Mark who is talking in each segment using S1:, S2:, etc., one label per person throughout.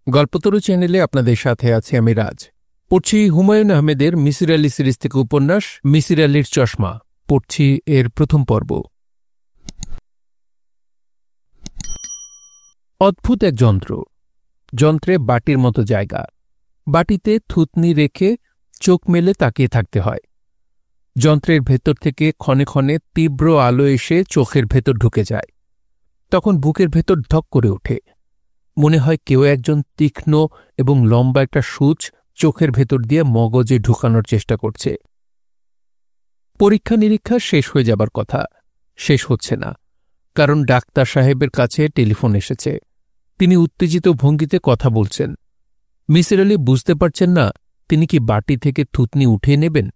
S1: গল্পতরু চ্যানেলে আপনাদের সাথে আছি আমি রাজ। পড়ছি হুমায়ুন আহমেদের মিসির আলি সিরিজ থেকে উপন্যাস মিসির আলির চশমা। পড়ছি এর প্রথম পর্ব। অদ্ভুত এক যন্ত্রে বাটির মতো জায়গা। বাটিতে থুতনি রেখে চোখ মেলে তাকিয়ে থাকতে হয়। যন্ত্রের ভেতর থেকে ক্ষণে ক্ষণে তীব্র আলো এসে চোখের ভেতর ঢুকে যায়। তখন বুকের ভেতর ধক করে ওঠে। মনে হয় কেউ একজন তীক্ষ্ণ এবং লম্বা একটা সূচ চোখের ভেতর দিয়ে মগজে ঢুকানোর চেষ্টা করছে। পরীক্ষা নিরীক্ষা শেষ হয়ে যাবার কথা, শেষ হচ্ছে না, কারণ ডাক্তার সাহেবের কাছে টেলিফোন এসেছে। তিনি উত্তেজিত ভঙ্গিতে কথা বলছেন। মিসির আলি বুঝতে পারছেন না তিনি কি বাটি থেকে থুতনি উঠিয়ে নেবেন,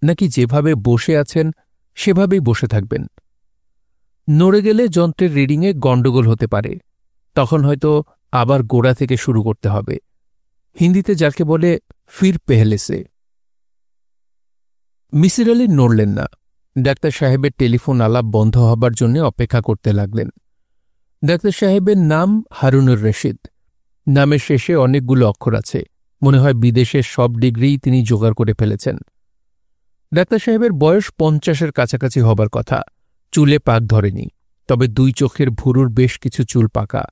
S1: নাকি যেভাবে বসে আছেন সেভাবেই বসে থাকবেন। নড়ে গেলে যন্ত্রের রিডিংয়ে গণ্ডগোল হতে পারে, তখন হয়তো আবার গোড়া থেকে শুরু করতে হবে। হিন্দিতে যাকে বলে ফির পেহলেসে। মিসির আলি নড়লেন না। ডাক্তার সাহেবের টেলিফোন আলাপ বন্ধ হবার জন্য অপেক্ষা করতে লাগলেন। ডাক্তার সাহেবের নাম হারুনুর রশিদ। নামের শেষে অনেকগুলো অক্ষর আছে। মনে হয় বিদেশের সব ডিগ্রিই তিনি জোগাড় করে ফেলেছেন। ডাক্তার সাহেবের বয়স 50-এর কাছাকাছি হবার কথা। চুলে পাক ধরেনি, তবে দুই চোখের ভুরুর বেশ কিছু চুল পাকা।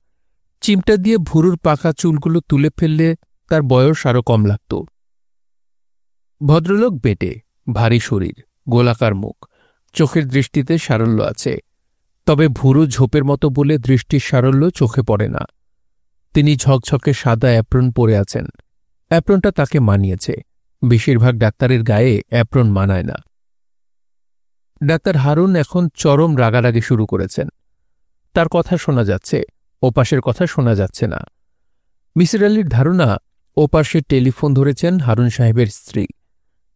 S1: চিমটা দিয়ে ভুরুর পাকা চুলগুলো তুলে ফেললে তার বয়স আরও কম লাগত। ভদ্রলোক বেটে, ভারী শরীর, গোলাকার মুখ, চোখের দৃষ্টিতে সারল্য আছে, তবে ভুরু ঝোপের মতো বলে দৃষ্টির সারল্য চোখে পড়ে না। তিনি ঝকঝকে সাদা অ্যাপ্রন পরে আছেন। অ্যাপ্রনটা তাকে মানিয়েছে। বেশিরভাগ ডাক্তারের গায়ে অ্যাপ্রন মানায় না। ডাক্তার হারুন এখন চরম রাগারাগি শুরু করেছেন। তার কথা শোনা যাচ্ছে, ওপাশের কথা শোনা যাচ্ছে না। মিসির আলির ধারণা ওপাশে টেলিফোন ধরেছেন হারুন সাহেবের স্ত্রী।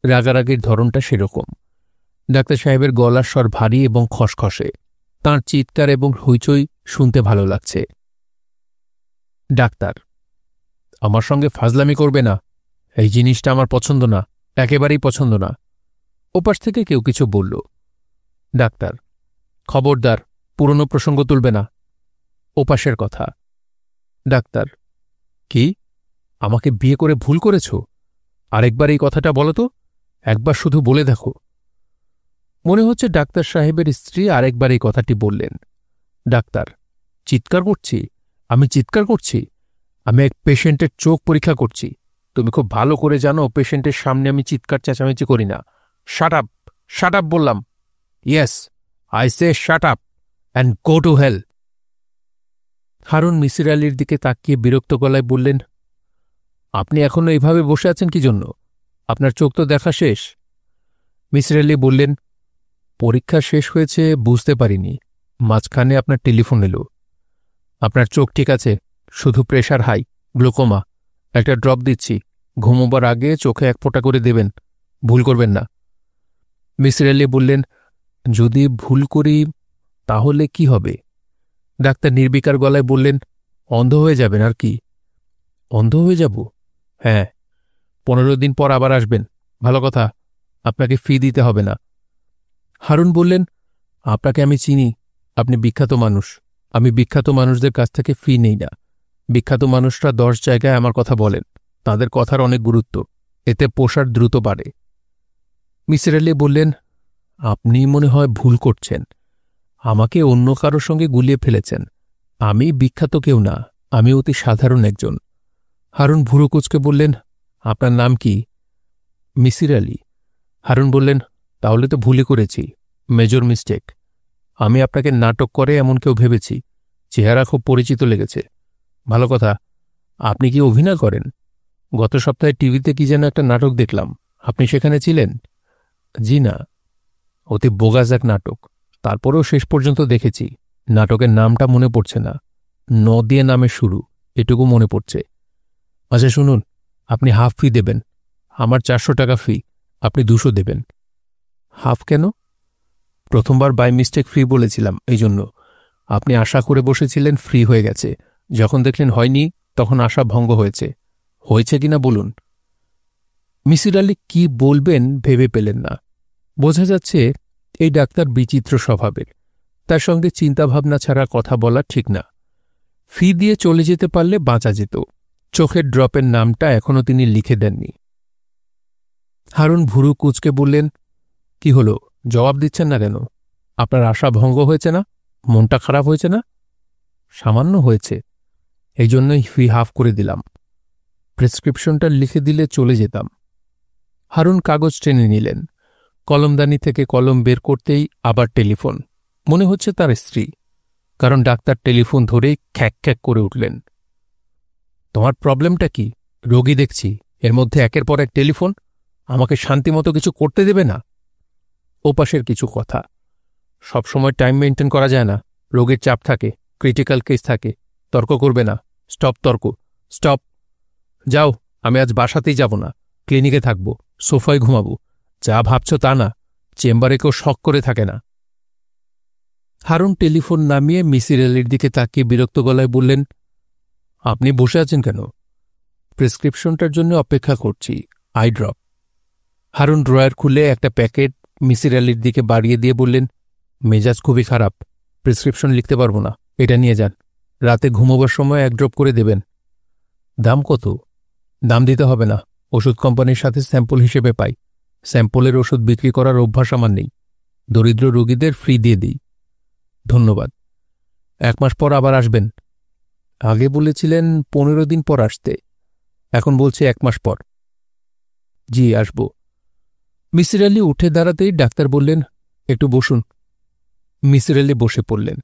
S1: রাগারাগির ধরনটা সেরকম। ডাক্তার সাহেবের গলার স্বর ভারী এবং খসখসে। তাঁর চিৎকার এবং হইচই শুনতে ভালো লাগছে। ডাক্তার, আমার সঙ্গে ফাজলামি করবে না। এই জিনিসটা আমার পছন্দ না, একেবারেই পছন্দ না। ওপাশ থেকে কেউ কিছু বলল। ডাক্তার, খবরদার, পুরনো প্রসঙ্গ তুলবে না। ওপাশের কথা। ডাক্তার, কি? আমাকে বিয়ে করে ভুল করেছ? আরেকবার এই কথাটা বলো তো, একবার শুধু বলে দেখো। মনে হচ্ছে ডাক্তার সাহেবের স্ত্রী আরেকবার এই কথাটি বললেন। ডাক্তার, চিৎকার করছি? আমি চিৎকার করছি? আমি এক পেশেন্টের চোখ পরীক্ষা করছি। তুমি খুব ভালো করে জানো পেশেন্টের সামনে আমি চিৎকার চেঁচামেচি করি না। শাট আপ, শাট আপ বললাম। Yes, I say shut up and go to hell. Harun Misir আলির দিকে তাকিয়ে বিরক্ত গলায় বললেন, আপনি এখনো এইভাবে বসে আছেন কি জন্য? আপনার চোখ তো দেখা শেষ। মিসির আলি বললেন, পরীক্ষা শেষ হয়েছে বুঝতে পারিনি, মাঝখানে আপনার টেলিফোন এলো। আপনার চোখ ঠিক আছে, শুধু প্রেশার হাই, গ্লুকোমা। একটা ড্রপ দিচ্ছি, ঘুমোবার আগে চোখে এক ফোঁটা করে দেবেন, ভুল করবেন না। মিসির আলি বললেন, যদি ভুল করি তাহলে কি হবে? ডাক্তার নির্বিকার গলায় বললেন, অন্ধ হয়ে যাবেন আর কি। অন্ধ হয়ে যাব? হ্যাঁ, 15 দিন পর আবার আসবেন। ভালো কথা, আপনাকে ফি দিতে হবে না। হারুন বললেন, আপনাকে আমি চিনি, আপনি বিখ্যাত মানুষ। আমি বিখ্যাত মানুষদের কাছ থেকে ফি নেই না। বিখ্যাত মানুষরা 10 জায়গায় আমার কথা বলেন, তাদের কথার অনেক গুরুত্ব, এতে প্রসার দ্রুত বাড়ে। মিসির আলি বললেন, আপনি মনে হয় ভুল করছেন, আমাকে অন্য কারোর সঙ্গে গুলিয়ে ফেলেছেন। আমি বিখ্যাত কেউ না, আমি অতি সাধারণ একজন। হারুন ভুরু কুঁচকে বললেন, আপনার নাম কি? মিসির আলি। হারুন বললেন, তাহলে তো ভুলই করেছি, মেজর মিস্টেক। আমি আপনাকে নাটক করে এমন কেউ ভেবেছি। চেহারা খুব পরিচিত লেগেছে। ভালো কথা, আপনি কি অভিনয় করেন? গত সপ্তাহে টিভিতে কি যেন একটা নাটক দেখলাম, আপনি সেখানে ছিলেন? জি না। অতি বোগাস এক নাটক, তারপরেও শেষ পর্যন্ত দেখেছি। নাটকের নামটা মনে পড়ছে না, ন দিয়ে নামে শুরু, এটুকু মনে পড়ছে। আচ্ছা শুনুন, আপনি হাফ ফি দেবেন। আমার 400 টাকা ফি, আপনি 200 দেবেন। হাফ কেন? প্রথমবার বাই মিস্টেক ফ্রি বলেছিলাম, এই জন্য। আপনি আশা করে বসেছিলেন ফ্রি হয়ে গেছে, যখন দেখলেন হয়নি তখন আশা ভঙ্গ হয়েছে। হয়েছে কিনা বলুন। মিসির আলি কি বলবেন ভেবে পেলেন না। বোঝা যাচ্ছে এই ডাক্তার বিচিত্র স্বভাবের, তার সঙ্গে চিন্তাভাবনা ছাড়া কথা বলা ঠিক না। ফি দিয়ে চলে যেতে পারলে বাঁচা যেত, চোখের ড্রপের নামটা এখনও তিনি লিখে দেননি। হারুন ভুরু কুঁচকে বললেন, কি হলো, জবাব দিচ্ছেন না কেন? আপনার আশা ভঙ্গ হয়েছে না? মনটা খারাপ হয়েছে না? সামান্য হয়েছে, এই জন্যই ফি হাফ করে দিলাম। প্রেসক্রিপশনটা লিখে দিলে চলে যেতাম। হারুন কাগজ টেনে নিলেন। কলমদানি থেকে কলম বের করতেই আবার টেলিফোন। মনে হচ্ছে তার স্ত্রী, কারণ ডাক্তার টেলিফোন ধরেই খ্যাক খ্যাক করে উঠলেন। তোমার প্রবলেমটা কি? রোগী দেখছি, এর মধ্যে একের পর এক টেলিফোন। আমাকে শান্তিমতো কিছু করতে দেবে না? ওপাশের কিছু কথা। সবসময় টাইম মেনটেন করা যায় না, রোগীর চাপ থাকে, ক্রিটিক্যাল কেস থাকে। তর্ক করবে না, স্টপ তর্ক, স্টপ। যাও, আমি আজ বাসাতেই যাব না, ক্লিনিকে থাকব, সোফায় ঘুমাবো। যা ভাবছ তা না, চেম্বারে কেউ শক করে থাকে না। হারুন টেলিফোন নামিয়ে মিসির আলির দিকে তাকিয়ে বিরক্ত গলায় বললেন, আপনি বসে আছেন কেন? প্রেসক্রিপশনটার জন্য অপেক্ষা করছি, আই ড্রপ। হারুন ড্রয়ার খুলে একটা প্যাকেট মিসির আলির দিকে বাড়িয়ে দিয়ে বললেন, মেজাজ খুবই খারাপ, প্রেসক্রিপশন লিখতে পারবো না, এটা নিয়ে যান। রাতে ঘুমোবার সময় এক ড্রপ করে দেবেন। দাম কত? দাম দিতে হবে না, ওষুধ কোম্পানির সাথে স্যাম্পল হিসেবে পাই। স্যাম্পলের ওষুধ বিক্রি করার অভ্যাস আমার নেই, দরিদ্র রোগীদের ফ্রি দিয়ে দিই। ধন্যবাদ। 1 মাস পর আবার আসবেন? আগে বলেছিলেন 15 দিন পর আসতে, এখন বলছে 1 মাস পর। জি, আসব। মিসির আলি উঠে দাঁড়াতেই ডাক্তার বললেন, একটু বসুন। মিসির আলি বসে পড়লেন।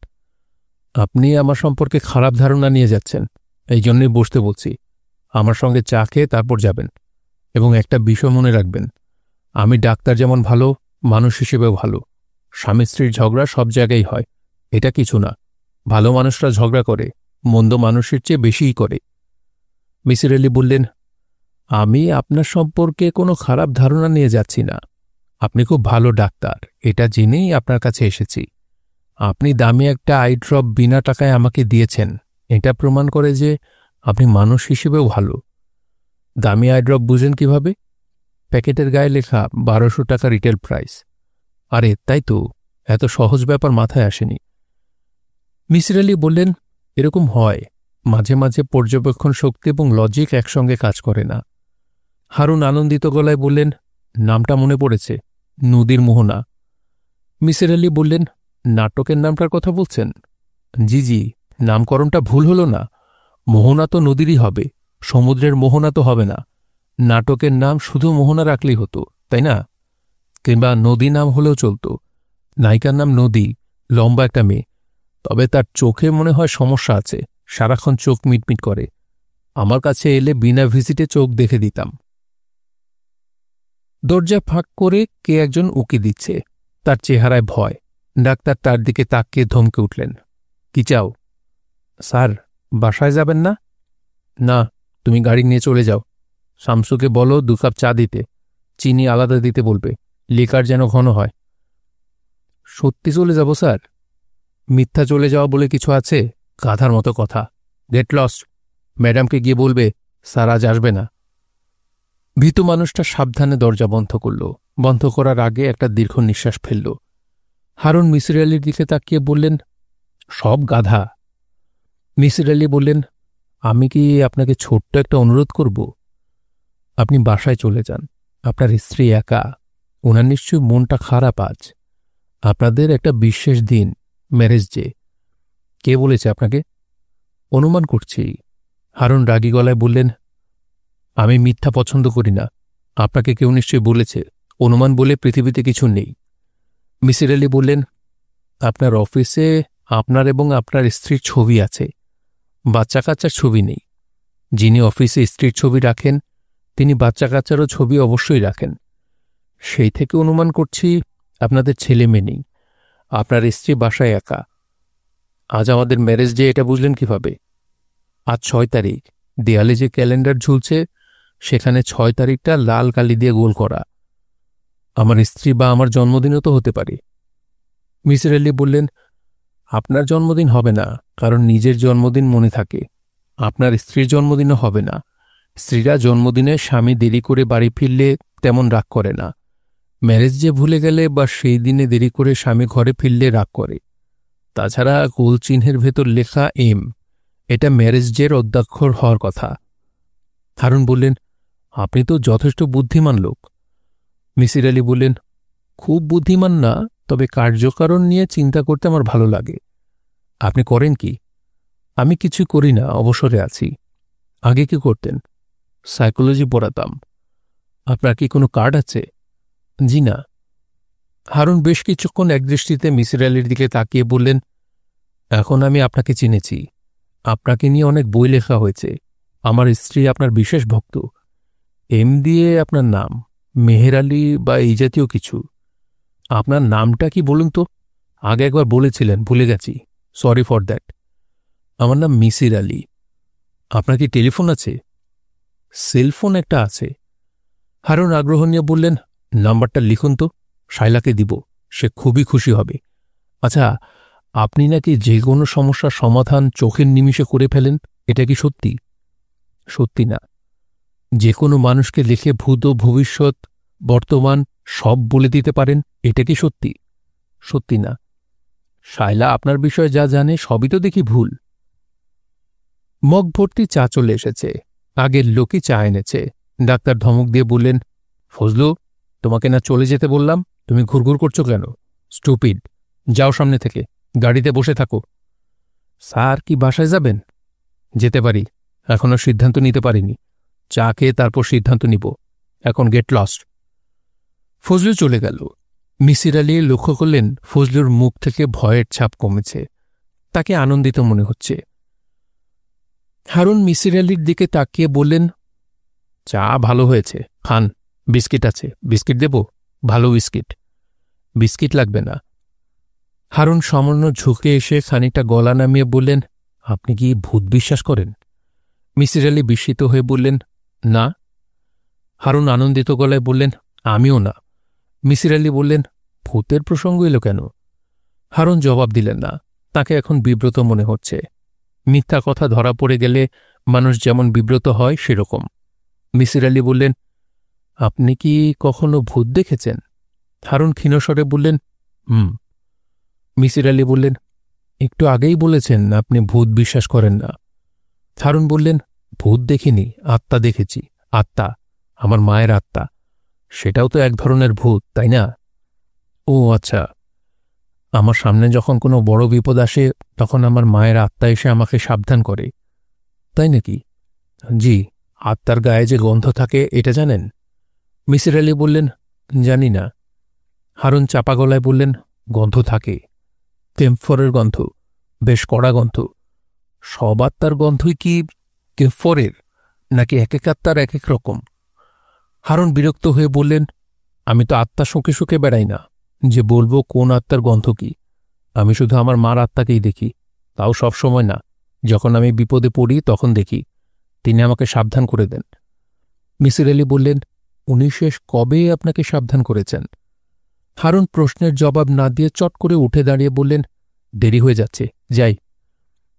S1: আপনি আমার সম্পর্কে খারাপ ধারণা নিয়ে যাচ্ছেন, এই জন্যই বসতে বলছি। আমার সঙ্গে চা খেয়ে তারপর যাবেন। এবং একটা বিষয় মনে রাখবেন, আমি ডাক্তার যেমন ভালো, মানুষ হিসেবেও ভালো। স্বামী স্ত্রীর ঝগড়া সব জায়গায় হয়, এটা কিছু না। ভালো মানুষরা ঝগড়া করে, মন্দ মানুষের চেয়ে বেশিই করে। মিসির আলি বললেন, আমি আপনার সম্পর্কে কোনো খারাপ ধারণা নিয়ে যাচ্ছি না। আপনি খুব ভালো ডাক্তার, এটা জেনেই আপনার কাছে এসেছি। আপনি দামি একটা আই ড্রপ বিনা টাকায় আমাকে দিয়েছেন, এটা প্রমাণ করে যে আপনি মানুষ হিসেবেও ভালো। দামি আই ড্রপ বুঝেন কিভাবে? প্যাকেটের গায়ে লেখা 1200 টাকা রিটেল প্রাইস। আরে তাই তো, এত সহজ ব্যাপার মাথায় আসেনি। মিসির আলি বললেন, এরকম হয়, মাঝে মাঝে পর্যবেক্ষণ শক্তি এবং লজিক একসঙ্গে কাজ করে না। হারুন আনন্দিত গলায় বললেন, নামটা মনে পড়েছে, নদীর মোহনা। মিসির আলি বললেন, নাটকের নামটার কথা বলছেন? জি জি, নামকরণটা ভুল হল না। মোহনা তো নদীরই হবে, সমুদ্রের মোহনা তো হবে না। নাটকের নাম শুধু মোহনা রাখলেই হতো, তাই না? কিংবা নদী নাম হলেও চলত। নায়িকার নাম নদী, লম্বা একটা মেয়ে, তবে তার চোখে মনে হয় সমস্যা আছে, সারাক্ষণ চোখ মিটমিট করে। আমার কাছে এলে বিনা ভিজিটে চোখ দেখে দিতাম। দরজা ফাঁক করে কে একজন উকি দিচ্ছে, তার চেহারায় ভয়। ডাক্তার তার দিকে তাকিয়ে ধমকে উঠলেন, কি চাও? স্যার, বাসায় যাবেন না? না, তুমি গাড়ি নিয়ে চলে যাও। শামসুকে বলো 2 কাপ চা দিতে, চিনি আলাদা দিতে বলবে, লিকার যেন ঘন হয়। সত্যি চলে যাব স্যার? মিথ্যা চলে যাওয়া বলে কিছু আছে? গাধার মতো কথা। Get lost. ম্যাডামকে গিয়ে বলবে স্যার আজ আসবে না। ভীতু মানুষটা সাবধানে দরজা বন্ধ করল। বন্ধ করার আগে একটা দীর্ঘ নিঃশ্বাস ফেলল। হারুন মিসির আলির দিকে তাকিয়ে বললেন, সব গাধা। মিসির আলি বললেন, আমি কি আপনাকে ছোট্ট একটা অনুরোধ করব? আপনি বাসায় চলে যান, আপনার স্ত্রী একা, ওনার নিশ্চয়ই মনটা খারাপ আজ। আপনাদের একটা বিশেষ দিন, ম্যারেজ ডে। কে বলেছে আপনাকে? অনুমান করছি। হারুন রাগী গলায় বললেন, আমি মিথ্যা পছন্দ করি না, আপনাকে কেউ নিশ্চয়ই বলেছে। অনুমান বলে পৃথিবীতে কিছু নেই। মিসির আলি বললেন, আপনার অফিসে আপনার এবং আপনার স্ত্রীর ছবি আছে, বাচ্চা কাচ্চার ছবি নেই। যিনি অফিসে স্ত্রীর ছবি রাখেন তিনি বাচ্চা কাচ্চারও ছবি অবশ্যই রাখেন। সেই থেকে অনুমান করছি আপনাদের ছেলে মেয়ে নেই, আপনার স্ত্রী বাসায় একা। আজ আমাদের ম্যারেজ ডে, এটা বুঝলেন কিভাবে? আজ 6 তারিখ, দেয়ালে যে ক্যালেন্ডার ঝুলছে সেখানে 6 তারিখটা লাল কালি দিয়ে গোল করা। আমার স্ত্রী বা আমার জন্মদিনও তো হতে পারে। মিসির আলি বললেন, আপনার জন্মদিন হবে না, কারণ নিজের জন্মদিন মনে থাকে। আপনার স্ত্রীর জন্মদিনও হবে না। স্ত্রীরা জন্মদিনে স্বামী দেরি করে বাড়ি ফিরলে তেমন রাগ করে না। ম্যারেজ ডে ভুলে গেলে বা সেই দিনে দেরি করে স্বামী ঘরে ফিরলে রাগ করে। তাছাড়া গোল চিহ্নের ভেতর লেখা এম, এটা ম্যারেজ ডের অধ্যাক্ষর হওয়ার কথা। হারুন বললেন, আপনি তো যথেষ্ট বুদ্ধিমান লোক। মিসির আলি বললেন, খুব বুদ্ধিমান না, তবে কার্যকারণ নিয়ে চিন্তা করতে আমার ভালো লাগে। আপনি করেন কি? আমি কিছু করি না, অবসরে আছি। আগে কি করতেন? সাইকোলজি পড়াতাম। আপনার কি কোনো কার্ড আছে? জি না। হারুন বেশ কিছুক্ষণ একদৃষ্টিতে মিসির আলির দিকে তাকিয়ে বললেন, এখন আমি আপনাকে চিনেছি। আপনাকে নিয়ে অনেক বই লেখা হয়েছে। আমার স্ত্রী আপনার বিশেষ ভক্ত। এম দিয়ে আপনার নাম, মেহের আলী বা এই জাতীয় কিছু। আপনার নামটা কি বলুন তো? আগে একবার বলেছিলেন, ভুলে গেছি। Sorry for that. আমার নাম মিসির আলী। আপনার কি টেলিফোন আছে? সেলফোন একটা আছে। হারুন আগ্রহ নিয়ে বললেন, নাম্বারটা লিখুন তো, শাইলাকে দিব, সে খুবই খুশি হবে। আচ্ছা, আপনি নাকি যে কোনো সমস্যার সমাধান চোখের নিমিষে করে ফেলেন, এটা কি সত্যি? সত্যি না। যে কোনো মানুষকে লিখে ভূত, ভবিষ্যৎ, বর্তমান সব বলে দিতে পারেন, এটা কি সত্যি? সত্যি না। শায়লা আপনার বিষয়ে যা জানে সবই তো দেখি ভুল। মগ ভর্তি চা চলে এসেছে। আগের লোকই চা এনেছে। ডাক্তার ধমক দিয়ে বললেন, ফজলু, তোমাকে না চলে যেতে বললাম, তুমি ঘুরঘুর করছো কেন? স্টুপিড, যাও সামনে থেকে, গাড়িতে বসে থাকো। স্যার, কি বাসায় যাবেন? যেতে পারি, এখনও সিদ্ধান্ত নিতে পারিনি। চা খেয়ে তারপর সিদ্ধান্ত নিব। এখন গেট লস্ট। ফজলু চলে গেল। মিসির আলী লক্ষ্য করলেন ফজলুর মুখ থেকে ভয়ের ছাপ কমেছে। তাকে আনন্দিত মনে হচ্ছে। হারুন মিসির আলীর দিকে তাকিয়ে বললেন, চা ভালো হয়েছে, খান। বিস্কিট আছে, বিস্কিট দেব? ভালো বিস্কিট। বিস্কিট লাগবে না। হারুন সামান্য ঝুঁকে এসে খানিকটা গলা নামিয়ে বললেন, আপনি কি ভূত বিশ্বাস করেন? মিসির আলী বিস্মিত হয়ে বললেন, না। হারুন আনন্দিত গলায় বললেন, আমিও না। মিসির আলী বললেন, ভূতের প্রসঙ্গ এলো কেন? হারুন জবাব দিলেন না। তাকে এখন বিব্রত মনে হচ্ছে। মিথ্যা কথা ধরা পড়ে গেলে মানুষ যেমন বিব্রত হয় সেরকম। মিসির আলী বললেন, আপনি কি কখনো ভূত দেখেছেন? হারুন ক্ষীণস্বরে বললেন, হুম। মিসির আলী বললেন, একটু আগেই বলেছেন আপনি ভূত বিশ্বাস করেন না। হারুন বললেন, ভূত দেখিনি, আত্মা দেখেছি। আত্মা? আমার মায়ের আত্মা। সেটাও তো এক ধরনের ভূত, তাই না? ও আচ্ছা। আমার সামনে যখন কোনো বড় বিপদ আসে তখন আমার মায়ের আত্মা এসে আমাকে সাবধান করে, তাই নাকি? জি। আত্মার গায়ে যে গন্ধ থাকে এটা জানেন? মিসির আলী বললেন, জানি না। হারুন চাপা গলায় বললেন, গন্ধ থাকে। কেম্ফরের গন্ধ, বেশ কড়া গন্ধ। সব আত্মার গন্ধই কি কেম্ফরের, নাকি এক এক আত্মার এক এক রকম? হারুন বিরক্ত হয়ে বললেন, আমি তো আত্মা শুঁকে শুঁকে বেড়াই না যে বলবো কোন আত্মার গন্ধ কি। আমি শুধু আমার মার আত্মাকেই দেখি, তাও সব সময় না। যখন আমি বিপদে পড়ি তখন দেখি। তিনি আমাকে সাবধান করে দেন। মিসির আলী বললেন, উনি শেষ কবে আপনাকে সাবধান করেছেন? হারুন প্রশ্নের জবাব না দিয়ে চট করে উঠে দাঁড়িয়ে বললেন, দেরি হয়ে যাচ্ছে, যাই।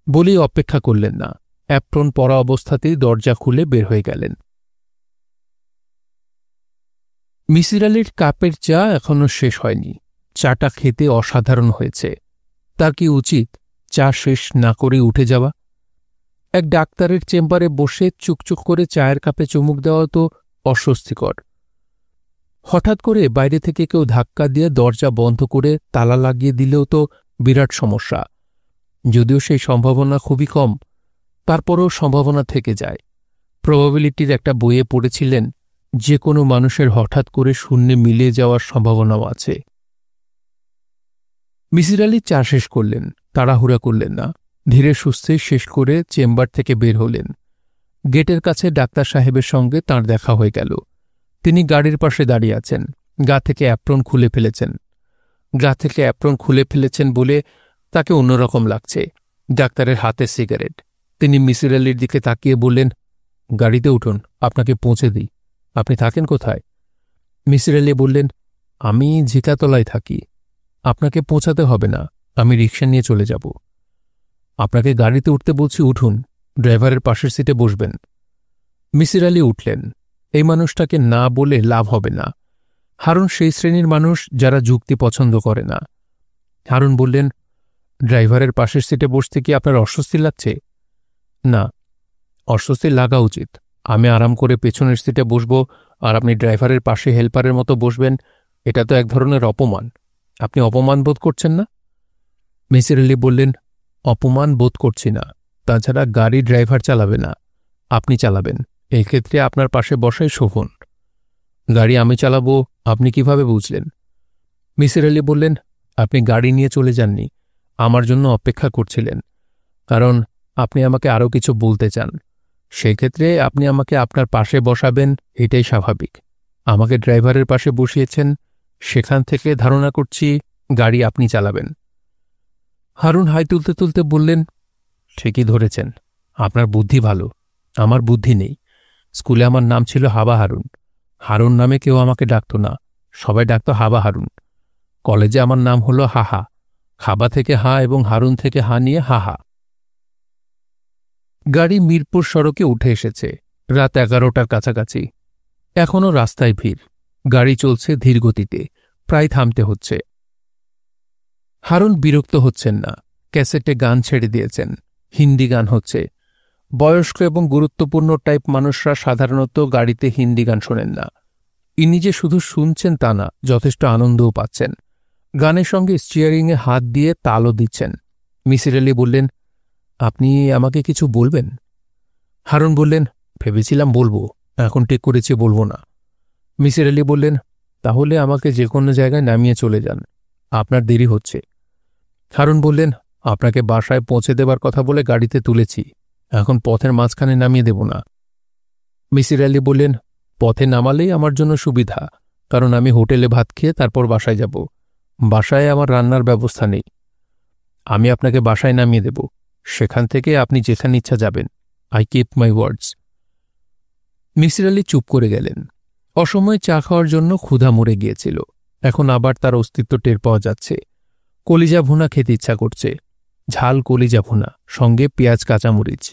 S1: বলেই অপেক্ষা করলেন না। অ্যাপ্রন পরা অবস্থাতেই দরজা খুলে বের হয়ে গেলেন। মিসির আলীর কাপের চা এখনও শেষ হয়নি। চাটা খেতে অসাধারণ হয়েছে। তার কি উচিত চা শেষ না করে উঠে যাওয়া? এক ডাক্তারের চেম্বারে বসে চুকচুক করে চায়ের কাপে চুমুক দেওয়া তো অস্বস্তিকর। হঠাৎ করে বাইরে থেকে কেউ ধাক্কা দিয়ে দরজা বন্ধ করে তালা লাগিয়ে দিলেও তো বিরাট সমস্যা। যদিও সেই সম্ভাবনা খুবই কম, তারপরও সম্ভাবনা থেকে যায়। প্রবাবিলিটির একটা বইয়ে পড়েছিলেন, যে কোনো মানুষের হঠাৎ করে শূন্যে মিলিয়ে যাওয়ার সম্ভাবনাও আছে। মিসির আলী চা শেষ করলেন, তাড়াহুড়া করলেন না। ধীরে সুস্থে শেষ করে চেম্বার থেকে বের হলেন। গেটের কাছে ডাক্তার সাহেবের সঙ্গে তাঁর দেখা হয়ে গেল। তিনি গাড়ির পাশে দাঁড়িয়ে আছেন। গা থেকে অ্যাপ্রন খুলে ফেলেছেন বলে তাকে অন্যরকম লাগছে। ডাক্তারের হাতে সিগারেট। তিনি মিসির আলীর দিকে তাকিয়ে বললেন, গাড়িতে উঠুন, আপনাকে পৌঁছে দিই। আপনি থাকেন কোথায়? মিসির আলী বললেন, আমি ঝিকাতলায় থাকি। আপনাকে পৌঁছাতে হবে না, আমি রিকশা নিয়ে চলে যাব। আপনাকে গাড়িতে উঠতে বলছি, উঠুন, ড্রাইভারের পাশের সিটে বসবেন। মিসির আলী উঠলেন। এই মানুষটাকে না বলে লাভ হবে না। হারুন সেই শ্রেণীর মানুষ যারা যুক্তি পছন্দ করে না। হারুন বললেন, ড্রাইভারের পাশের সিটে বসতে কি আপনার অস্বস্তি লাগছে? না, অস্বস্তি লাগা উচিত, আমি আরাম করে পেছনের সিটে বসবো আর আপনি ড্রাইভারের পাশে হেল্পারের মতো বসবেন, এটা তো এক ধরনের অপমান। আপনি অপমান বোধ করছেন না? মিসির আলি বললেন, অপমান বোধ করছি না। তাছাড়া গাড়ি ড্রাইভার চালাবে না, আপনি চালাবেন। এই ক্ষেত্রে আপনার পাশে বসাই শোভন। গাড়ি আমি চালাবো আপনি কিভাবে বুঝলেন? মিসির আলি বললেন, আপনি গাড়ি নিয়ে চলে যাননি, আমার জন্য অপেক্ষা করছিলেন, কারণ আপনি আমাকে আরও কিছু বলতে চান। সেক্ষেত্রে আপনি আমাকে আপনার পাশে বসাবেন, এটাই স্বাভাবিক। আমাকে ড্রাইভারের পাশে বসিয়েছেন, সেখান থেকে ধারণা করছি গাড়ি আপনি চালাবেন। হারুন হাই তুলতে তুলতে বললেন, ঠিকই ধরেছেন, আপনার বুদ্ধি ভালো, আমার বুদ্ধি নেই। স্কুলে আমার নাম ছিল হাবা হারুন। হারুন নামে কেউ আমাকে ডাকত না, সবাই ডাকত হাবা হারুন। কলেজে আমার নাম হলো হাহা, হাবা থেকে হা এবং হারুন থেকে হা নিয়ে হাহা। গাড়ি মিরপুর সড়কে উঠে এসেছে, রাত 11টার কাছাকাছি। এখনও রাস্তায় ভিড়, গাড়ি চলছে ধীর গতিতে, প্রায় থামতে হচ্ছে। হারুন বিরক্ত হচ্ছেন না, ক্যাসেটে গান ছেড়ে দিয়েছেন, হিন্দি গান হচ্ছে। বয়স্ক এবং গুরুত্বপূর্ণ টাইপ মানুষরা সাধারণত গাড়িতে হিন্দি গান শোনেন না। ইনি যে শুধু শুনছেন তা না, যথেষ্ট আনন্দও পাচ্ছেন। গানের সঙ্গে স্টিয়ারিংয়ে হাত দিয়ে তালও দিচ্ছেন। মিসির আলি বললেন, আপনি আমাকে কিছু বলবেন? হারুন বললেন, ভেবেছিলাম বলবো, এখন ঠিক করেছি বলবো না। মিসির আলি বললেন, তাহলে আমাকে যে কোনো জায়গায় নামিয়ে চলে যান, আপনার দেরি হচ্ছে। হারুন বললেন, আপনাকে বাসায় পৌঁছে দেবার কথা বলে গাড়িতে তুলেছি, এখন পথের মাঝখানে নামিয়ে দেব না। মিসির আলি বললেন, পথে নামালেই আমার জন্য সুবিধা, কারণ আমি হোটেলে ভাত খেয়ে তারপর বাসায় যাব। বাসায় আমার রান্নার ব্যবস্থা নেই। আমি আপনাকে বাসায় নামিয়ে দেব, সেখান থেকে আপনি যেখানে ইচ্ছা যাবেন। আই কিপ মাই ওয়ার্ডস। মিসির আলি চুপ করে গেলেন। অসময়ে চা খাওয়ার জন্য ক্ষুধা মরে গিয়েছিল, এখন আবার তার অস্তিত্ব টের পাওয়া যাচ্ছে। কলিজা ভুনা খেতে ইচ্ছা করছে, ঝাল কলিজা ভুনা, সঙ্গে পেঁয়াজ কাঁচামরিচ।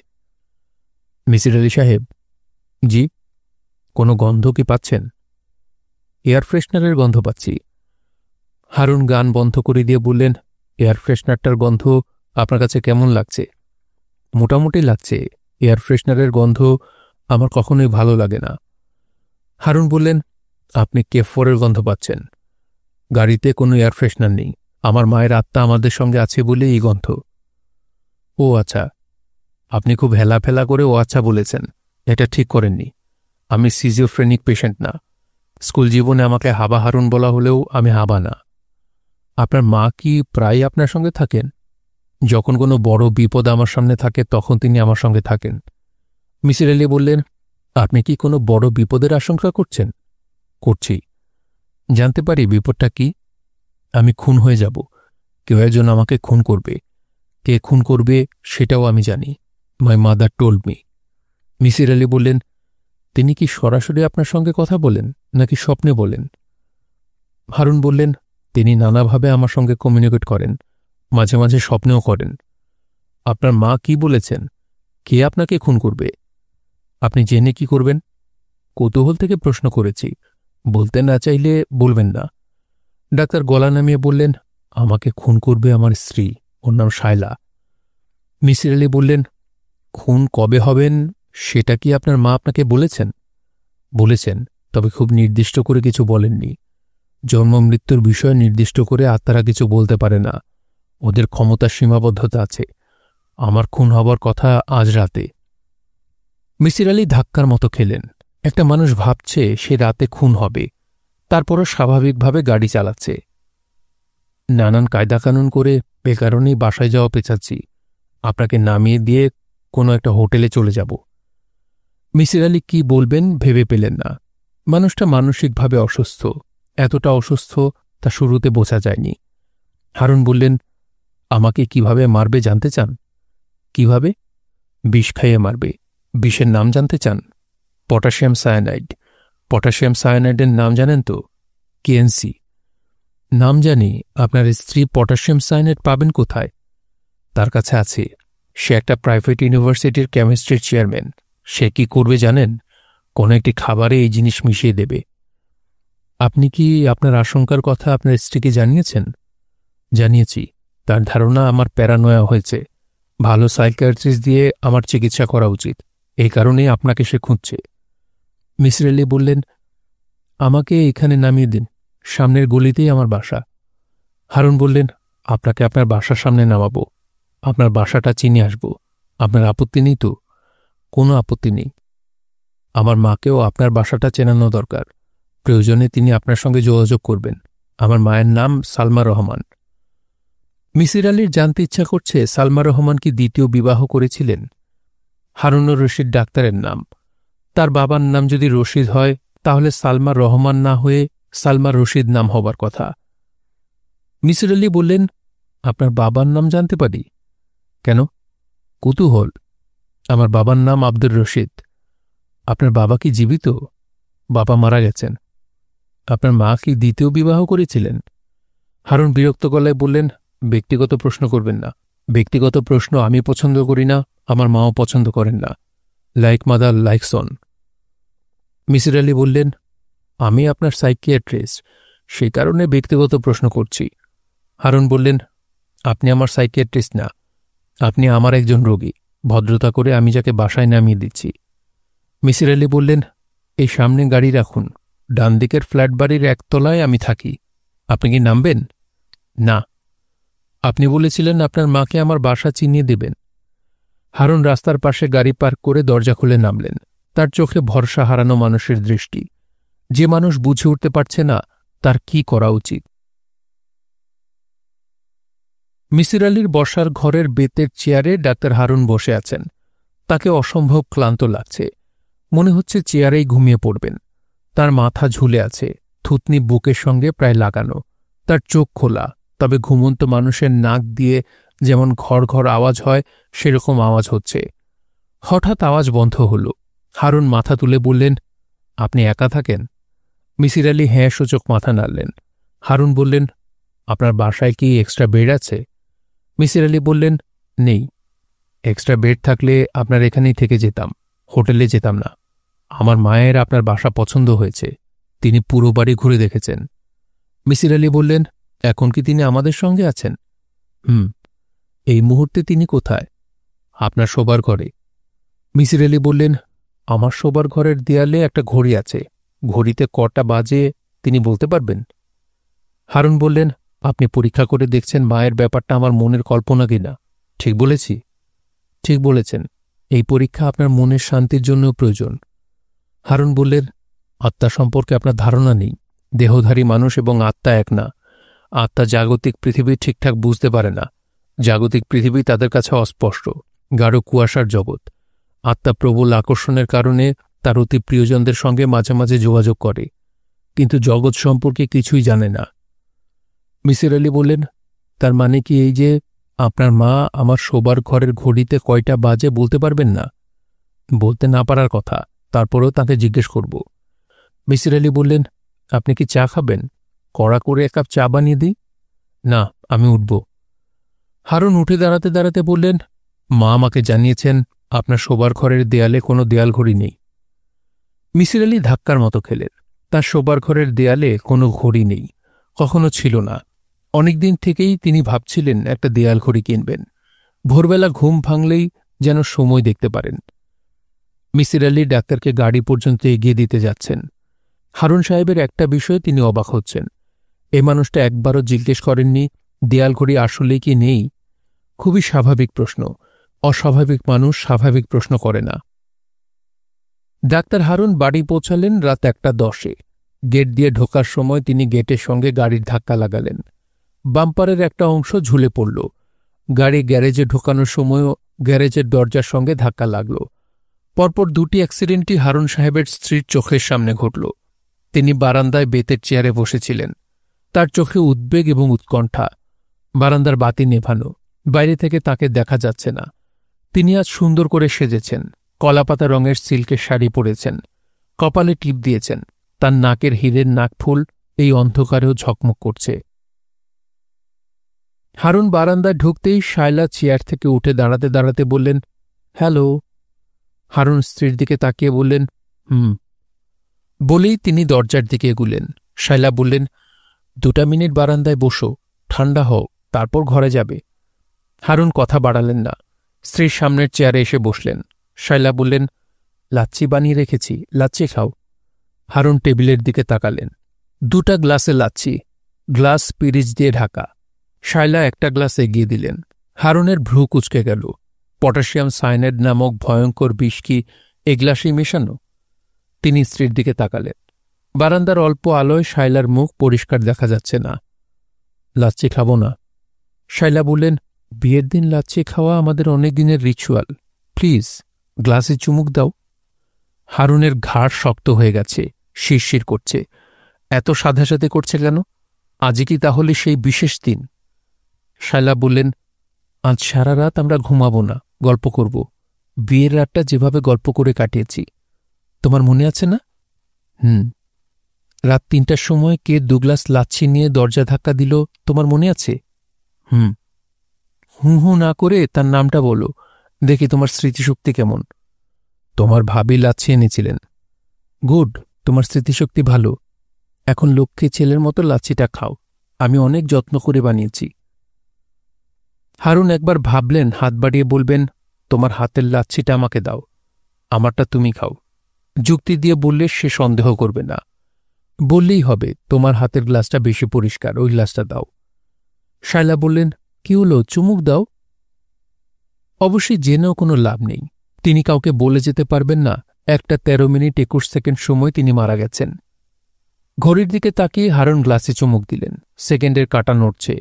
S1: মিসির আলি সাহেব। জি। কোনো গন্ধ কি পাচ্ছেন? এয়ার ফ্রেশনারের গন্ধ পাচ্ছি। হারুন গান বন্ধ করে দিয়ে বললেন, এয়ার ফ্রেশনারটার গন্ধ আপনার কাছে কেমন লাগছে? মোটামুটি লাগছে, এয়ার ফ্রেশনারের গন্ধ আমার কখনোই ভালো লাগে না। হারুন বললেন, আপনি কেফরের গন্ধ পাচ্ছেন। গাড়িতে কোনো এয়ার ফ্রেশনার নেই, আমার মায়ের আত্মা আমাদের সঙ্গে আছে বলে এই গন্ধ। ও আচ্ছা, আপনি খুব হেলাফেলা করে ও আচ্ছা বলেছেন, এটা ঠিক করেননি। আমি সিজিওফ্রেনিক পেশেন্ট না। স্কুল জীবনে আমাকে হাবা হারুন বলা হলেও আমি হাবা না। আপনার মা কি প্রায় আপনার সঙ্গে থাকেন? যখন কোনো বড় বিপদ আমার সামনে থাকে তখন তিনি আমার সঙ্গে থাকেন। মিসির আলি বললেন, আপনি কি কোনো বড় বিপদের আশঙ্কা করছেন? করছি। জানতে পারি বিপদটা কি? আমি খুন হয়ে যাব, কেউ একজন আমাকে খুন করবে। কে খুন করবে সেটাও আমি জানি। My mother told me. Misir Ali বললেন, তিনি কি সরাসরি আপনার সঙ্গে কথা বলেন নাকি স্বপ্নে বলেন? হারুন বললেন, তিনি নানাভাবে আমার সঙ্গে কমিউনিকেট করেন, মাঝে মাঝে স্বপ্নেও করেন। আপনার মা কি বলেছেন? কে আপনাকে খুন করবে? আপনি জেনে কি করবেন? কৌতূহল থেকে প্রশ্ন করেছি, বলতে না চাইলে বলবেন না। ডাক্তার গলা নামিয়ে বললেন, আমাকে খুন করবে আমার স্ত্রী, ওর নাম শায়লা। মিসির আলি বললেন, খুন কবে হবেন সেটা কি আপনার মা আপনাকে বলেছেন? বলেছেন, তবে খুব নির্দিষ্ট করে কিছু বলেননি। জন্ম মৃত্যুর বিষয়ে নির্দিষ্ট করে আত্মারা কিছু বলতে পারে না, ওদের ক্ষমতার সীমাবদ্ধতা আছে। আমার খুন হবার কথা আজ রাতে। মিসির আলি ধাক্কার মতো খেলেন। একটা মানুষ ভাবছে সে রাতে খুন হবে, তারপরও স্বাভাবিকভাবে গাড়ি চালাচ্ছে। নানান কায়দাকানুন করে এ কারণেই বাসায় যাওয়া পেছাচ্ছি, আপনাকে নামিয়ে দিয়ে কোনো একটা হোটেলে চলে যাব। মিসির আলি কি বলবেন ভেবে পেলেন না। মানুষটা মানসিকভাবে অসুস্থ, এতটা অসুস্থ তা শুরুতে বোঝা যায়নি। হারুন বললেন, আমাকে কিভাবে মারবে জানতে চান? কিভাবে? বিষ খাইয়ে মারবে। বিষের নাম জানতে চান? Potassium cyanide. পটাশিয়াম সায়ানাইডের নাম জানেন তো? কেএনসি। নাম জানি, আপনার স্ত্রী পটাশিয়াম সায়ানাইড পাবেন কোথায়? তার কাছে আছে, সে একটা প্রাইভেট ইউনিভার্সিটির কেমিস্ট্রির চেয়ারম্যান। সে কি করবে জানেন? কোনো একটি খাবারে এই জিনিস মিশিয়ে দেবে। আপনি কি আপনার আশঙ্কার কথা আপনার স্ত্রীকে জানিয়েছেন? জানিয়েছি। তার ধারণা আমার প্যারানয়া হয়েছে, ভালো সাইকিয়াট্রিস্ট দিয়ে আমার চিকিৎসা করা উচিত। এই কারণেই আপনাকে সে খুঁজছে। মিসির আলি বললেন, আমাকে এখানে নামিয়ে দিন, সামনের গলিতেই আমার বাসা। হারুন বললেন, আপনাকে আপনার বাসার সামনে নামাবো, আপনার বাসাটা চিনে আসব। আপনার আপত্তি নেই তো? কোনো আপত্তি নেই। আমার মাকেও আপনার বাসাটা চেনানো দরকার। প্রয়োজনে তিনি আপনার সঙ্গে যোগাযোগ করবেন। আমার মায়ের নাম সালমা রহমান। মিসির আলির জানতে ইচ্ছা করছে সালমা রহমান কি দ্বিতীয় বিবাহ করেছিলেন? হারুনুর রশিদ ডাক্তারের নাম। তার বাবার নাম যদি রশিদ হয়, তাহলে সালমা রহমান না হয়ে সালমা রশিদ নাম হবার কথা। মিসির আলি বললেন, আপনার বাবার নাম জানতে পারি? কেন? কৌতূহল। আমার বাবার নাম আব্দুর রশিদ। আপনার বাবা কি জীবিত? বাবা মারা গেছেন। আপনার মা কি দ্বিতীয় বিবাহ করেছিলেন? হারুন বিরক্ত গলায় বললেন, ব্যক্তিগত প্রশ্ন করবেন না। ব্যক্তিগত প্রশ্ন আমি পছন্দ করি না, আমার মাও পছন্দ করেন না। Like mother like son. Misir Ali বললেন, আমি আপনার সাইকিয়াট্রিস্ট, সেই কারণে ব্যক্তিগত প্রশ্ন করছি। হারুন বললেন, আপনি আমার সাইকিয়াট্রিস্ট না, আপনি আমার একজন রোগী। ভদ্রতা করে আমি যাকে বাসায় নামিয়ে দিচ্ছি। মিসির আলি বললেন, এই সামনে গাড়ি রাখুন, ডান দিকের ফ্ল্যাট বাড়ির একতলায় আমি থাকি। আপনি কি নামবেন? না। আপনি বলেছিলেন আপনার মাকে আমার বাসা চিনিয়ে দেবেন। হারুন রাস্তার পাশে গাড়ি পার্ক করে দরজা খুলে নামলেন। তার চোখে ভরসা হারানো মানুষের দৃষ্টি। যে মানুষ বুঝে উঠতে পারছে না তার কি করা উচিত। মিসির আলির বসার ঘরের বেতের চেয়ারে ডাক্তার হারুন বসে আছেন। তাকে অসম্ভব ক্লান্ত লাগছে। মনে হচ্ছে চেয়ারেই ঘুমিয়ে পড়বেন। তার মাথা ঝুলে আছে, থুতনি বুকের সঙ্গে প্রায় লাগানো। তার চোখ খোলা, তবে ঘুমন্ত মানুষের নাক দিয়ে যেমন ঘর ঘর আওয়াজ হয় সেরকম আওয়াজ হচ্ছে। হঠাৎ আওয়াজ বন্ধ হল। হারুন মাথা তুলে বললেন, আপনি একা থাকেন? মিসির আলি হ্যাঁ সূচক মাথা নাড়লেন। হারুন বললেন, আপনার বাসায় কি এক্সট্রা বেড আছে? মিসির আলি বললেন, নেই। এক্সট্রা বেড থাকলে আপনার এখানেই থেকে যেতাম, হোটেলে যেতাম না। আমার মায়ের আপনার বাসা পছন্দ হয়েছে, তিনি পুরো বাড়ি ঘুরে দেখেছেন। মিসির আলি বললেন, এখন কি তিনি আমাদের সঙ্গে আছেন? এই মুহূর্তে তিনি কোথায়? আপনার শোবার ঘরে। মিসির আলি বললেন, আমার শোবার ঘরের দেয়ালে একটা ঘড়ি আছে, ঘড়িতে কটা বাজে তিনি বলতে পারবেন? হারুন বললেন, আপনি পরীক্ষা করে দেখছেন মায়ের ব্যাপারটা আমার মনের কল্পনা কিনা। ঠিক বলেছি? ঠিক বলেছেন। এই পরীক্ষা আপনার মনের শান্তির জন্য প্রয়োজন। হারুন বললেন, আত্মা সম্পর্কে আপনার ধারণা নেই। দেহধারী মানুষ এবং আত্মা এক না। আত্মা জাগতিক পৃথিবী ঠিকঠাক বুঝতে পারে না। জাগতিক পৃথিবী তাদের কাছে অস্পষ্ট, গাঢ় কুয়াশার জগৎ। আত্মা প্রবল আকর্ষণের কারণে তার অতি প্রিয়জনদের সঙ্গে মাঝে মাঝে যোগাযোগ করে, কিন্তু জগৎ সম্পর্কে কিছুই জানে না। মিসির আলি বললেন, তার মানে কি এই যে আপনার মা আমার শোবার ঘরের ঘড়িতে কয়টা বাজে বলতে পারবেন না? বলতে না পারার কথা, তারপরেও তাকে জিজ্ঞেস করব। মিসির আলি বললেন, আপনি কি চা খাবেন? কড়া করে এক কাপ চা বানিয়ে দিই? না, আমি উঠব। হারুন উঠে দাঁড়াতে দাঁড়াতে বললেন, মা আমাকে জানিয়েছেন আপনার শোবার ঘরের দেয়ালে কোনো দেয়াল ঘড়ি নেই। মিসির আলি ধাক্কার মতো খেলেন। তার শোবার ঘরের দেয়ালে কোনো ঘড়ি নেই, কখনো ছিল না। অনেকদিন থেকেই তিনি ভাবছিলেন একটা দেয়াল ঘড়ি কিনবেন। ভোরবেলা ঘুম ভাঙলেই যেন সময় দেখতে পারেন। মিসির আলি ডাক্তারকে গাড়ি পর্যন্ত এগিয়ে দিতে যাচ্ছেন। হারুন সাহেবের একটা বিষয়ে তিনি অবাক হচ্ছেন। এ মানুষটা একবারও জিজ্ঞেস করেননি দেয়াল ঘড়ি আসলেই কি নেই। খুবই স্বাভাবিক প্রশ্ন। অস্বাভাবিক মানুষ স্বাভাবিক প্রশ্ন করে না। ডাক্তার হারুন বাড়ি পৌঁছালেন রাত 1:10। গেট দিয়ে ঢোকার সময় তিনি গেটের সঙ্গে গাড়ির ধাক্কা লাগালেন। বাম্পারের একটা অংশ ঝুলে পড়ল। গাড়ি গ্যারেজে ঢোকানোর সময়ও গ্যারেজের দরজার সঙ্গে ধাক্কা লাগল। পরপর দুটি অ্যাক্সিডেন্টই হারুন সাহেবের স্ত্রীর চোখের সামনে ঘটল। তিনি বারান্দায় বেতের চেয়ারে বসেছিলেন। তার চোখে উদ্বেগ এবং উৎকণ্ঠা। বারান্দার বাতি নেভানো, বাইরে থেকে তাকে দেখা যাচ্ছে না। তিনি আজ সুন্দর করে সেজেছেন। কলাপাতা রঙের সিল্কের শাড়ি পরেছেন, কপালে টিপ দিয়েছেন। তার নাকের হীরের নাকফুল এই অন্ধকারেও ঝকমক করছে। হারুন বারান্দায় ঢুকতেই শায়লা চেয়ার থেকে উঠে দাঁড়াতে দাঁড়াতে বললেন, হ্যালো। হারুন স্ত্রীর দিকে তাকিয়ে বললেন, বলেই তিনি দরজার দিকে এগুলেন। শায়লা বললেন, 2 মিনিট বারান্দায় বসো, ঠান্ডা হও, তারপর ঘরে যাবে। হারুন কথা বাড়ালেন না। স্ত্রীর সামনের চেয়ারে এসে বসলেন। শায়লা বললেন, লাচ্ছি বানিয়ে রেখেছি, লাচ্ছি খাও। হারুন টেবিলের দিকে তাকালেন। 2টা গ্লাসে লাচ্ছি, গ্লাস পিরিচ দিয়ে ঢাকা। শায়লা একটা গ্লাস এগিয়ে দিলেন। হারুনের ভ্রু কুঁচকে গেল। পটাশিয়াম সায়ানাইড নামক ভয়ঙ্কর বিষ কি এ গ্লাসেই মেশানো? তিনি স্ত্রীর দিকে তাকালেন। বারান্দার অল্প আলোয় শায়লার মুখ পরিষ্কার দেখা যাচ্ছে না। লাচ্ছি খাবো না। শায়লা বললেন, বিয়ের দিন লাচ্ছি খাওয়া আমাদের অনেক দিনের রিচুয়াল, প্লিজ গ্লাসে চুমুক দাও। হারুনের ঘাড় শক্ত হয়ে গেছে, শিরশির করছে। এত সাধাসাধে করছে কেন? আজই কি তাহলে সেই বিশেষ দিন? শায়লা বললেন, আজ সারা রাত আমরা ঘুমাবো না, গল্প করব। বিয়ের রাতটা যেভাবে গল্প করে কাটিয়েছি তোমার মনে আছে না? রাত 3টার সময় কে 2 গ্লাস লাচ্ছি নিয়ে দরজা ধাক্কা দিল তোমার মনে আছে? হু হু না করে তার নামটা বলো, দেখি তোমার স্মৃতিশক্তি কেমন। তোমার ভাবি লাচ্ছি এনেছিলেন। গুড, তোমার স্মৃতিশক্তি ভালো। এখন লক্ষ্মী ছেলের মতো লাচ্ছিটা খাও, আমি অনেক যত্ন করে বানিয়েছি। হারুন একবার ভাবলেন হাত বাড়িয়ে বলবেন, তোমার হাতের লাচ্ছিটা আমাকে দাও, আমারটা তুমি খাও। যুক্তি দিয়ে বললে সে সন্দেহ করবে না। বললেই হবে, তোমার হাতের গ্লাসটা বেশি পরিষ্কার, ওই গ্লাসটা দাও। শায়লা বললেন, কি হলো, চুমুক দাও। অবশ্যই জেনেও কোনো লাভ নেই। তিনি কাউকে বলে যেতে পারবেন না 1টা 13 মিনিট 21 সেকেন্ড সময় তিনি মারা গেছেন। ঘড়ির দিকে তাকিয়ে হারুন গ্লাসে চুমুক দিলেন। সেকেন্ডের কাঁটা নড়ছে।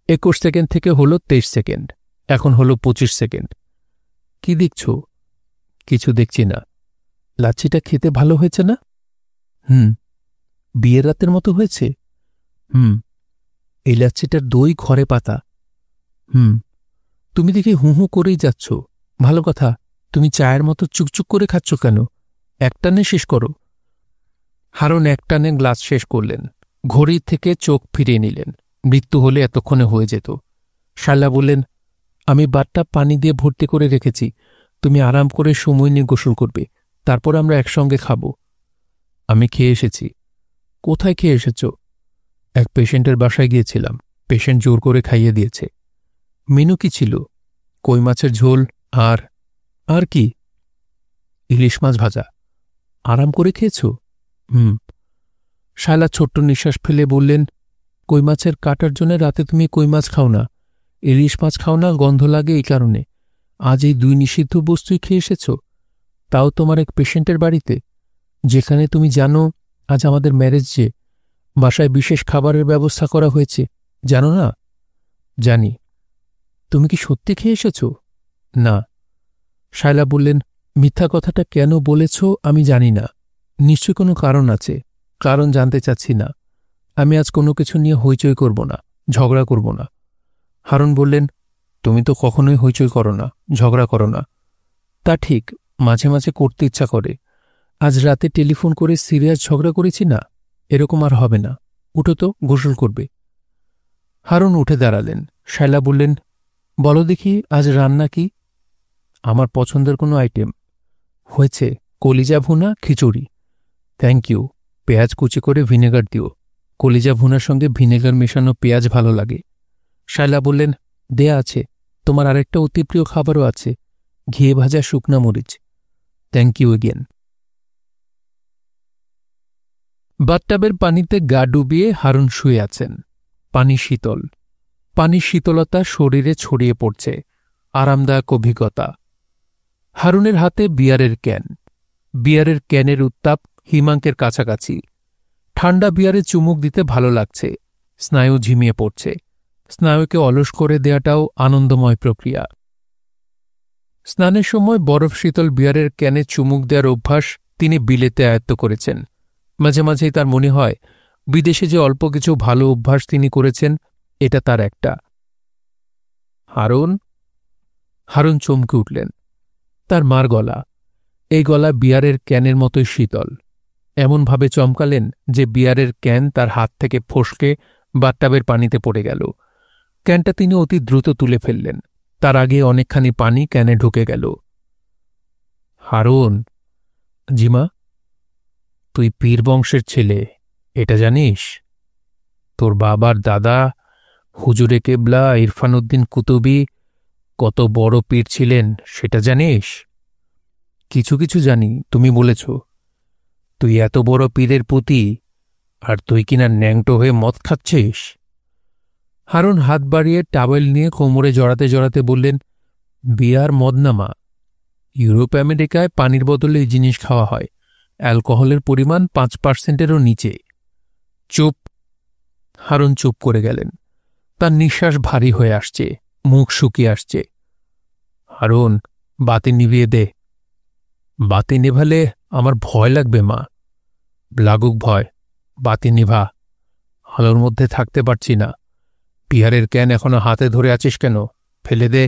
S1: 21 সেকেন্ড থেকে হল 23 সেকেন্ড, এখন হল 25 সেকেন্ড। কি দেখছ? কিছু দেখছি না। লাচ্ছিটা খেতে ভালো হয়েছে না? বিয়ের রাতের মতো হয়েছে। এই লাচ্ছিটার দই ঘরে পাতা। তুমি দেখি হু হু করেই যাচ্ছ। ভালো কথা, তুমি চায়ের মতো চুকচুক করে খাচ্ছ কেন? একটানে শেষ করো। হারুন একটানে গ্লাস শেষ করলেন। ঘড়ি থেকে চোখ ফিরিয়ে নিলেন। মৃত্যু হলে এতক্ষণে হয়ে যেত। শায়লা বললেন, আমি বাথটা পানি দিয়ে ভর্তি করে রেখেছি, তুমি আরাম করে সময় নিয়ে গোসল করবে, তারপর আমরা একসঙ্গে খাব। আমি খেয়ে এসেছি। কোথায় খেয়ে এসেছ? এক পেশেন্টের বাসায় গিয়েছিলাম, পেশেন্ট জোর করে খাইয়ে দিয়েছে। মেনু কি ছিল? কই মাছের ঝোল আর কি? ইলিশ মাছ ভাজা। আরাম করে খেয়েছ? শায়লা ছোট্ট নিঃশ্বাস ফেলে বললেন, কই মাছের কাটার জন্য রাতে তুমি কই মাছ খাও না, ইলিশ মাছ খাও না, গন্ধ লাগে এই কারণে। আজ এই 2 নিষিদ্ধ বস্তুই খেয়ে এসেছ, তাও তোমার এক পেশেন্টের বাড়িতে, যেখানে তুমি জানো আজ আমাদের ম্যারেজ ডে, বাসায় বিশেষ খাবারের ব্যবস্থা করা হয়েছে, জানো না? জানি। তুমি কি সত্যি খেয়ে এসেছ? না। শায়লা বললেন, মিথ্যা কথাটা কেন বলেছ আমি জানি না, নিশ্চয় কোনো কারণ আছে, কারণ জানতে চাচ্ছি না। আমি আজ কোনো কিছু নিয়ে হইচই করব না, ঝগড়া করব না। হারুন বললেন, তুমি তো কখনোই হইচই করো না, ঝগড়া করো না। তা ঠিক, মাঝে মাঝে করতে ইচ্ছা করে। আজ রাতে টেলিফোন করে সিরিয়াস ঝগড়া করেছি না, এরকম আর হবে না। উঠো তো, গোসল করবে। হারুন উঠে দাঁড়ালেন। শায়লা বললেন, বলো দেখি আজ রান্না কি? আমার পছন্দের কোনো আইটেম হয়েছে, কলিজা ভুনা, খিচুড়ি। Thank you. পেঁয়াজ কুচি করে ভিনেগার দিও, কলিজা ভুনার সঙ্গে ভিনেগার মেশানো পেঁয়াজ ভালো লাগে। শায়লা বললেন, দেয়া আছে, তোমার আরেকটা অতি প্রিয় খাবারও আছে, ঘিয়ে ভাজা শুকনা মরিচ। Thank you again. বাথটাবের পানিতে গা ডুবিয়ে হারুন শুয়ে আছেন। পানি শীতল, পানির শীতলতা শরীরে ছড়িয়ে পড়ছে, আরামদায়ক অভিজ্ঞতা। হারুনের হাতে বিয়ারের ক্যান। বিয়ারের ক্যানের উত্তাপ হিমাঙ্কের কাছাকাছি। ঠান্ডা বিয়ারে চুমুক দিতে ভালো লাগছে। স্নায়ু ঝিমিয়ে পড়ছে। স্নায়ুকে অলস করে দেয়াটাও আনন্দময় প্রক্রিয়া। স্নানের সময় বরফ শীতল বিয়ারের ক্যানে চুমুক দেওয়ার অভ্যাস তিনি বিলেতে আয়ত্ত করেছেন। মাঝে মাঝেই তার মনে হয়, বিদেশে যে অল্প কিছু ভালো অভ্যাস তিনি করেছেন, এটা তার একটা। হারুন? হারুন চমকে উঠলেন। তার মার গলা। এই গলা বিয়ারের ক্যানের মতোই শীতল। এমনভাবে চমকালেন যে বিয়ারের ক্যান তার হাত থেকে ফসকে বাথটাবের পানিতে পড়ে গেল। ক্যানটা তিনি অতি দ্রুত তুলে ফেললেন। তার আগে অনেকখানি পানি ক্যানে ঢুকে গেল। হারুন? জিমা, তুই পীর বংশের ছেলে, এটা জানিস? তোর বাবার দাদা হুজুরে কেবলা ইরফান উদ্দিন কুতুবী কত বড় পীর ছিলেন সেটা জানিস? কিছু কিছু জানি, তুমি বলেছ। তুই এত বড় পীরের পুঁতি, আর তুই কিনা ন্যাংটো হয়ে মদ খাচ্ছিস। হারুন হাত বাড়িয়ে টাওয়েল নিয়ে কোমরে জড়াতে জড়াতে বললেন, বিয়ার মদ না মা। ইউরোপ আমেরিকায় পানির বদলে এই জিনিস খাওয়া হয়। অ্যালকোহলের পরিমাণ 5%-এরও নিচে। চুপ। হারুন চুপ করে গেলেন। তার নিঃশ্বাস ভারী হয়ে আসছে, মুখ শুকিয়ে আসছে। হারুন, বাতি নিভিয়ে দে। বাতি নেভালে আমার ভয় লাগবে মা। লাগুক ভয়, বাতি নিভা। আলোর মধ্যে থাকতে পারছি না। বিহারের ক্যান এখনো হাতে ধরে আছিস কেন? ফেলে দে।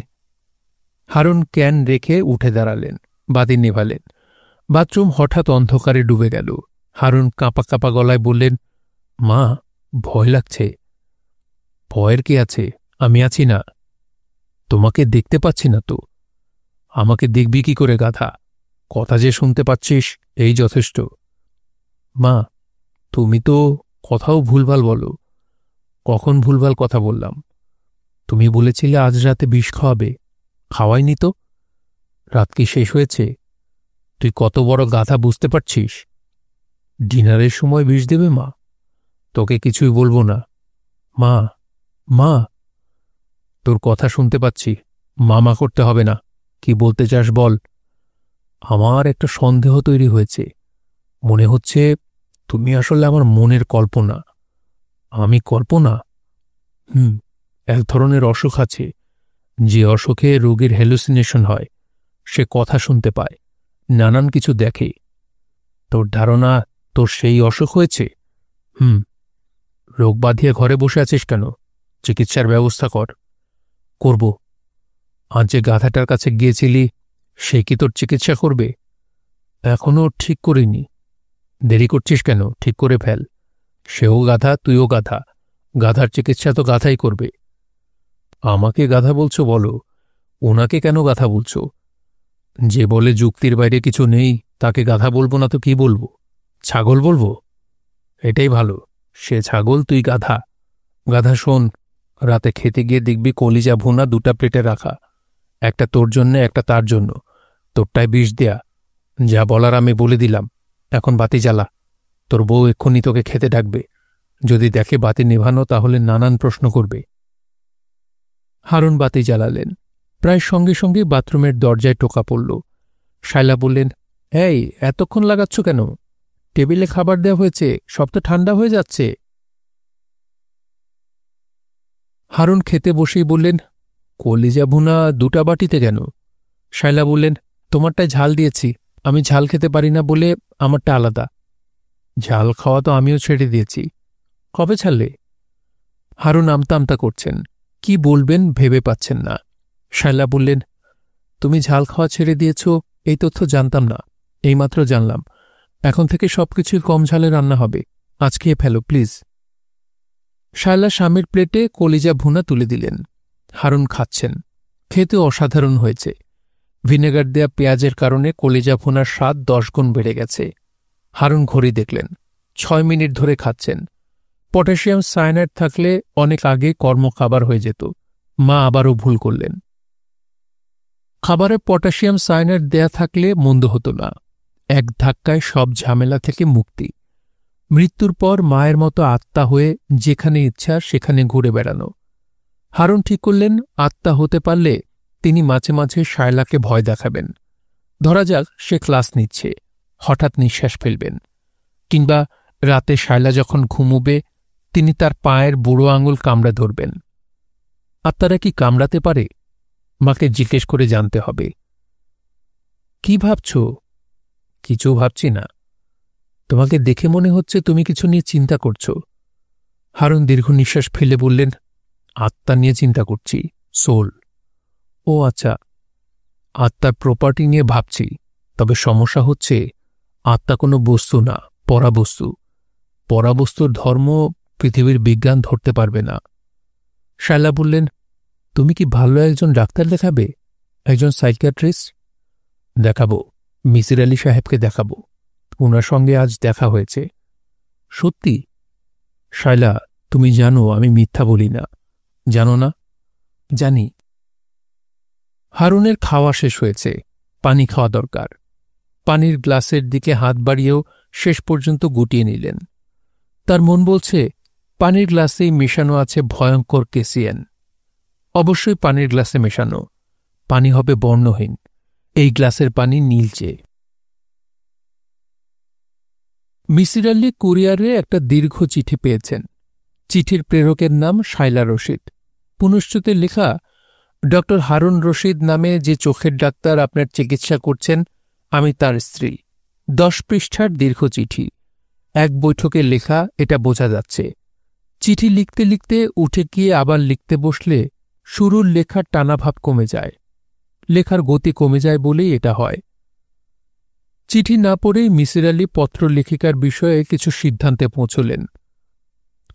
S1: হারুন ক্যান রেখে উঠে দাঁড়ালেন, বাতি নেভালেন। বাথরুম হঠাৎ অন্ধকারে ডুবে গেল। হারুন কাঁপা কাঁপা গলায় বললেন, মা, ভয় লাগছে। ভয়ের কি আছে? আমি আছি না? তোমাকে দেখতে পাচ্ছি না তো। আমাকে দেখবি কি করে গাধা? কথা যে শুনতে পাচ্ছিস, এই যথেষ্ট। মা, তুমি তো কথাও ভুলভাল বলো। কখন ভুলভাল কথা বললাম? তুমি বলেছিলে আজ রাতে বিষ খাওয়াবে, খাওয়াইনি তো। রাত কি শেষ হয়েছে? তুই কত বড় গাধা বুঝতে পারছিস? ডিনারের সময় বিষ দেবে মা? তোকে কিছুই বলবো না। মা, মা। তোর কথা শুনতে পাচ্ছি, মামা করতে হবে না। কি বলতে চাস বল। আমার একটা সন্দেহ তৈরি হয়েছে। মনে হচ্ছে তুমি আসলে আমার মনের কল্পনা। আমি কল্পনা? এক ধরনের অসুখ আছে, যে অসুখে রোগীর হ্যালুসিনেশন হয়। সে কথা শুনতে পায়, নানান কিছু দেখে। তোর ধারণা তোর সেই অসুখ হয়েছে? রোগ বাঁধিয়ে ঘরে বসে আছিস কেন? চিকিৎসার ব্যবস্থা কর। করব। আজ যে গাধাটার কাছে গিয়েছিলি, সে কি তোর চিকিৎসা করবে? এখনও ঠিক করিনি। দেরি করছিস কেন? ঠিক করে ফেল। সেও গাধা, তুইও গাধা। গাধার চিকিৎসা তো গাধাই করবে। আমাকে গাধা বলছো বলো, ওনাকে কেন গাধা বলছো? যে বলে যুক্তির বাইরে কিছু নেই, তাকে গাধা বলবো না তো কি বলবো? ছাগল বলবো? এটাই ভালো। সে ছাগল, তুই গাধা। গাধা, শোন, রাতে খেতে গিয়ে দেখবি কলিজা ভুনা 2টা প্লেটে রাখা। একটা তোর জন্যে, একটা তার জন্য। তোরটায় বিষ দেয়া। যা বলার আমি বলে দিলাম। এখন বাতি জ্বালা। তোর বউ এক্ষুনি তোকে খেতে ডাকবে। যদি দেখে বাতি নেভানো, তাহলে নানান প্রশ্ন করবে। হারুন বাতি জ্বালালেন। প্রায় সঙ্গে সঙ্গে বাথরুমের দরজায় টোকা পড়ল। শায়লা বললেন, এই, এতক্ষণ লাগাচ্ছ কেন? টেবিলে খাবার দেওয়া হয়েছে, সব তো ঠান্ডা হয়ে যাচ্ছে। হারুন খেতে বসেই বললেন, কলিজা ভুনা 2টা বাটিতে কেন? শায়লা বললেন, তোমারটায় ঝাল দিয়েছি। আমি ঝাল খেতে পারি না বলে আমারটা আলাদা। ঝাল খাওয়া তো আমিও ছেড়ে দিয়েছি। কবে ছাড়লে? হারুন আমতা আমতা করছেন, কি বলবেন ভেবে পাচ্ছেন না। শায়লা বললেন, তুমি ঝাল খাওয়া ছেড়ে দিয়েছ, এই তথ্য জানতাম না। এইমাত্র জানলাম। এখন থেকে সবকিছুই কম ঝালে রান্না হবে। আজ খেয়ে ফেলো প্লিজ। শায়লা স্বামীর প্লেটে কলিজা ভুনা তুলে দিলেন। হারুন খাচ্ছেন। খেতে অসাধারণ হয়েছে। ভিনেগার দেয়া পেঁয়াজের কারণে কলিজা ভুনার স্বাদ 10 গুণ বেড়ে গেছে। হারুন ঘড়ি দেখলেন, 6 মিনিট ধরে খাচ্ছেন। পটাশিয়াম সায়ানাইড থাকলে অনেক আগে কর্মখাবার হয়ে যেত। মা আবারও ভুল করলেন। খাবারে পটাশিয়াম সায়ানাইড দেয়া থাকলে মন্দ হতো না। এক ধাক্কায় সব ঝামেলা থেকে মুক্তি। মৃত্যুর পর মায়ের মতো আত্মা হয়ে যেখানে ইচ্ছা সেখানে ঘুরে বেড়ানো। হারুন ঠিক করলেন, আত্মা হতে পারলে তিনি মাঝে মাঝে শায়লাকে ভয় দেখাবেন। ধরা যাক সে ক্লাস নিচ্ছে, হঠাৎ নিঃশ্বাস ফেলবেন। কিংবা রাতে শায়লা যখন ঘুমুবে, তিনি তার পায়ের বুড়ো আঙুল কামড়ে ধরবেন। আত্মারা কি কামড়াতে পারে? মাকে জিজ্ঞেস করে জানতে হবে। কি ভাবছ? কিছু ভাবছি না। তোমাকে দেখে মনে হচ্ছে তুমি কিছু নিয়ে চিন্তা করছ। হারুন দীর্ঘ নিঃশ্বাস ফেলে বললেন, আত্মা নিয়ে চিন্তা করছি, সোল। ও আচ্ছা, আত্মার প্রপার্টি নিয়ে ভাবছি। তবে সমস্যা হচ্ছে, আত্মা কোনো বস্তু না, পরাবস্তু। পরাবস্তুর ধর্ম পৃথিবীর বিজ্ঞান ধরতে পারবে না। শায়লা বললেন, তুমি কি ভালো একজন ডাক্তার দেখাবে? একজন সাইকিয়াট্রিস্ট? দেখাবো। মিসির আলি সাহেবকে দেখাবো। ওনার সঙ্গে আজ দেখা হয়েছে। সত্যি? শায়লা, তুমি জানো আমি মিথ্যা বলি না। জানো না? জানি। হারুনের খাওয়া শেষ হয়েছে, পানি খাওয়া দরকার। পানির গ্লাসের দিকে হাত বাড়িয়েও শেষ পর্যন্ত গুটিয়ে নিলেন। তার মন বলছে, পানির গ্লাসেই মেশানো আছে ভয়ঙ্কর কেসিয়ান। অবশ্যই পানির গ্লাসে মেশানো। পানি হবে বর্ণহীন। এই গ্লাসের পানি নীলচে। মিসির আলি কুরিয়ারে একটা দীর্ঘ চিঠি পেয়েছেন। চিঠির প্রেরকের নাম শায়লা রশিদ। পুনশ্চুতে লেখা, ডক্টর হারুন রশিদ নামে যে চোখের ডাক্তার আপনার চিকিৎসা করছেন, আমি তার স্ত্রী। 10 পৃষ্ঠার দীর্ঘ চিঠি। এক বৈঠকে লেখা, এটা বোঝা যাচ্ছে। চিঠি লিখতে লিখতে উঠে গিয়ে আবার লিখতে বসলে শুরুর লেখার টানাভাব কমে যায়। লেখার গতি কমে যায় বলেই এটা হয়। চিঠি না পড়েই মিসির আলি পত্রলেখিকার বিষয়ে কিছু সিদ্ধান্তে পৌঁছলেন।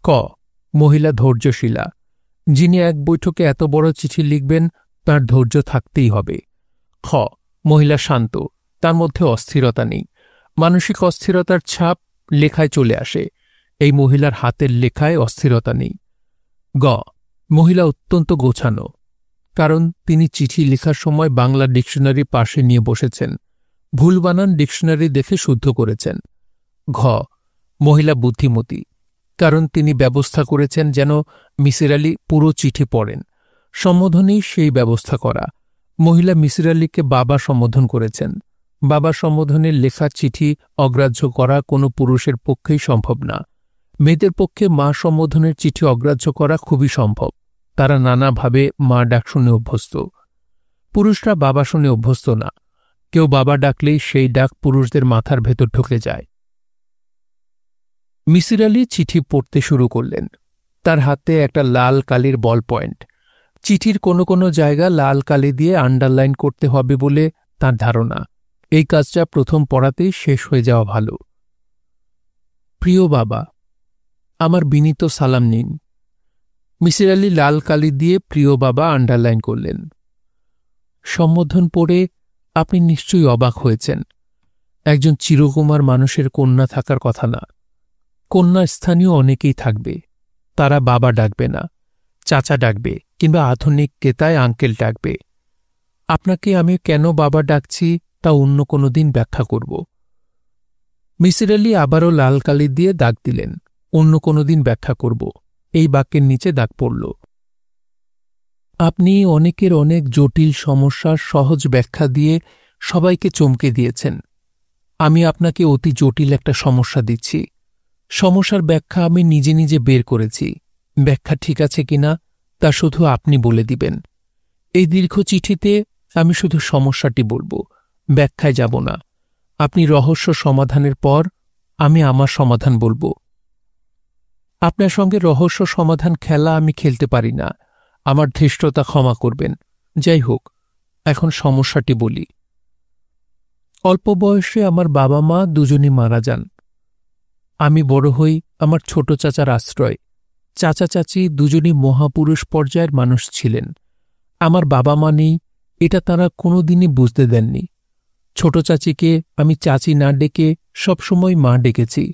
S1: ক, মহিলা ধৈর্যশীলা। যিনি এক বৈঠকে এত বড় চিঠি লিখবেন, তার ধৈর্য থাকতেই হবে। খ, মহিলা শান্ত, তার মধ্যে অস্থিরতা নেই। মানসিক অস্থিরতার ছাপ লেখায় চলে আসে। এই মহিলার হাতের লেখায় অস্থিরতা নেই। গ, মহিলা অত্যন্ত গোছানো, কারণ তিনি চিঠি লেখার সময় বাংলা ডিকশনারি পাশে নিয়ে বসেছেন। ভুল বানান ডিকশনারি দেখে শুদ্ধ করেছেন। ঘ, মহিলা বুদ্ধিমতী, কারণ তিনি ব্যবস্থা করেছেন যেন মিসির আলি পুরো চিঠি পড়েন। সম্বোধনেই সেই ব্যবস্থা করা। মহিলা মিসির আলিকে বাবা সম্বোধন করেছেন। বাবা সম্বোধনের লেখা চিঠি অগ্রাহ্য করা কোনো পুরুষের পক্ষেই সম্ভব না। মেয়েদের পক্ষে মা সম্বোধনের চিঠি অগ্রাহ্য করা খুবই সম্ভব। তারা নানাভাবে মা ডাক শুনে অভ্যস্ত। পুরুষরা বাবা শুনে অভ্যস্ত না। কেউ বাবা ডাকলেই সেই ডাক পুরুষদের মাথার ভেতর ঢুকে যায়। মিসির আলি চিঠি পড়তে শুরু করলেন। তার হাতে একটা লাল কালির বল পয়েন্ট। চিঠির কোনো কোনো জায়গা লাল কালি দিয়ে আন্ডারলাইন করতে হবে বলে তার ধারণা। এই কাজটা প্রথম পড়াতেই শেষ হয়ে যাওয়া ভালো। প্রিয় বাবা, আমার বিনীত সালাম নিন। মিসির আলি লাল কালি দিয়ে প্রিয় বাবা আন্ডারলাইন করলেন। সম্বোধন পড়ে আপনি নিশ্চয়ই অবাক হয়েছেন। একজন চিরকুমার মানুষের কন্যা থাকার কথা না। কন্যা স্থানীয় অনেকেই থাকবে। তারা বাবা ডাকবে না, চাচা ডাকবে, কিংবা আধুনিক কেতায় আঙ্কেল ডাকবে। আপনাকে আমি কেন বাবা ডাকছি তা অন্য কোনো দিন ব্যাখ্যা করব। মিসির আলি আবারও লাল কালি দিয়ে দাগ দিলেন। অন্য কোনো দিন ব্যাখ্যা করব। এই বাক্যের নিচে দাগ পড়ল। আপনি অনেকের অনেক জটিল সমস্যার সহজ ব্যাখ্যা দিয়ে সবাইকে চমকে দিয়েছেন। আমি আপনাকে অতি জটিল একটা সমস্যা দিচ্ছি। সমস্যার ব্যাখ্যা আমি নিজে নিজে বের করেছি। ব্যাখ্যা ঠিক আছে কিনা তা শুধু আপনি বলে দিবেন। এই দীর্ঘ চিঠিতে আমি শুধু সমস্যাটি বলবো, ব্যাখ্যায় যাব না। আপনি রহস্য সমাধানের পর আমি আমার সমাধান বলবো। আপনার সঙ্গে রহস্য সমাধান খেলা আমি খেলতে পারি না। আমার ধৃষ্টতা ক্ষমা করবেন। যাই হোক, এখন সমস্যাটি বলি। অল্প বয়সে আমার বাবা মা দুজনই মারা যান। আমি বড় হই আমার ছোট চাচার আশ্রয়। চাচা চাচি দুজনই মহাপুরুষ পর্যায়ের মানুষ ছিলেন। আমার বাবা মা নেই, এটা তাঁরা কোনোদিনই বুঝতে দেননি। ছোট চাচিকে আমি চাচি না ডেকে সবসময় মা ডেকেছি।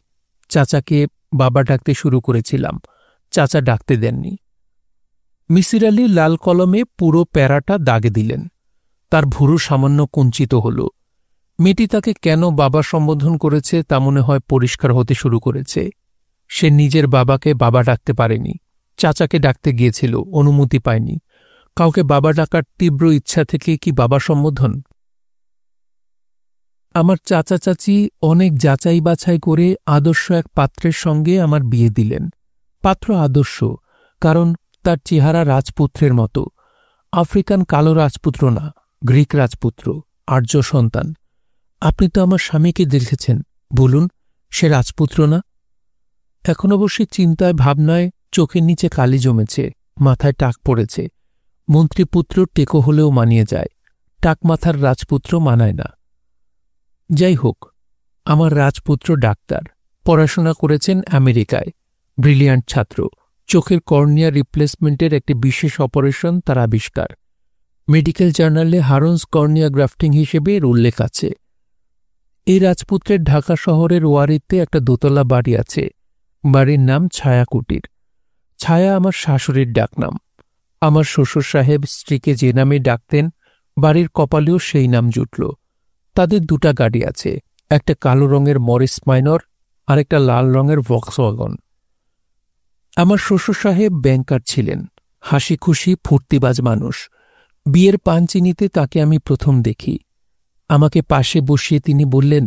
S1: চাচাকে বাবা ডাকতে শুরু করেছিলাম, চাচা ডাকতে দেননি। মিসির আলি লাল কলমে পুরো প্যারাটা দাগে দিলেন। তার ভুরু সামান্য কুঞ্চিত হল। মেয়েটি তাকে কেন বাবা সম্বোধন করেছে তা মনে হয় পরিষ্কার হতে শুরু করেছে। সে নিজের বাবাকে বাবা ডাকতে পারেনি। চাচাকে ডাকতে গিয়েছিল, অনুমতি পায়নি। কাউকে বাবা ডাকার তীব্র ইচ্ছা থেকে কি বাবা সম্বোধন? আমার চাচা চাচি অনেক যাচাই বাছাই করে আদর্শ এক পাত্রের সঙ্গে আমার বিয়ে দিলেন। পাত্র আদর্শ, কারণ তার চেহারা রাজপুত্রের মতো। আফ্রিকান কালো রাজপুত্র না, গ্রিক রাজপুত্র, আর্য সন্তান। আপনি তো আমার স্বামীকে দেখেছেন, বলুন সে রাজপুত্র না? এখন অবশ্যই চিন্তায় ভাবনায় চোখের নিচে কালি জমেছে, মাথায় টাক পড়েছে। মন্ত্রীপুত্র টেকো হলেও মানিয়ে যায়, টাক মাথার রাজপুত্র মানায় না। যাই হোক, আমার রাজপুত্র ডাক্তার, পড়াশোনা করেছেন আমেরিকায়, ব্রিলিয়ান্ট ছাত্র। চোখের কর্নিয়া রিপ্লেসমেন্টের একটি বিশেষ অপারেশন তার আবিষ্কার। মেডিকেল জার্নালে হারন্স কর্নিয়া গ্রাফটিং হিসেবে এর উল্লেখ আছে। এই রাজপুত্রের ঢাকা শহরের ওয়ারিতে একটা দোতলা বাড়ি আছে। বাড়ির নাম ছায়া কুটির। ছায়া আমার শাশুড়ির ডাকনাম। আমার শ্বশুর সাহেব স্ত্রীকে যে নামে ডাকতেন, বাড়ির কপালেও সেই নাম জুটল। তাদের দুটা গাড়ি আছে, একটা কালো রঙের মরিস মাইনর আর একটা লাল রঙের ভক্সওয়াগন। আমার শ্বশুর সাহেব ব্যাংকার ছিলেন, হাসি খুশি ফুর্তিবাজ মানুষ। বিয়ের পানচিনিতে তাকে আমি প্রথম দেখি। আমাকে পাশে বসিয়ে তিনি বললেন,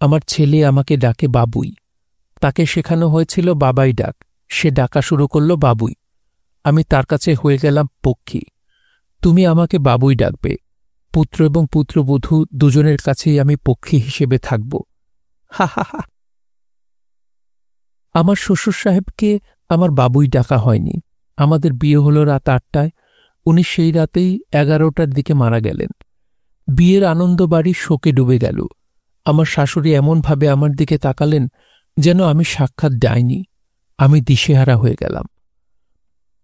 S1: আমার ছেলে আমাকে ডাকে বাবুই। তাকে শেখানো হয়েছিল বাবাই ডাক, সে ডাকা শুরু করল বাবুই। আমি তার কাছে হয়ে গেলাম পক্ষী। তুমি আমাকে বাবুই ডাকবে, পুত্র এবং পুত্রবধূ দুজনের কাছেই আমি পক্ষী হিসেবে থাকব। হা হা হা। আমার শ্বশুর সাহেবকে আমার বাবুই ডাকা হয়নি। আমাদের বিয়ে হল রাত 8টায়, উনি সেই রাতেই 11টার দিকে মারা গেলেন। বিয়ের আনন্দ বাড়ি শোকে ডুবে গেল। আমার শাশুড়ি এমনভাবে আমার দিকে তাকালেন যেন আমি সাক্ষাৎ ডাইনি। আমি দিশেহারা হয়ে গেলাম।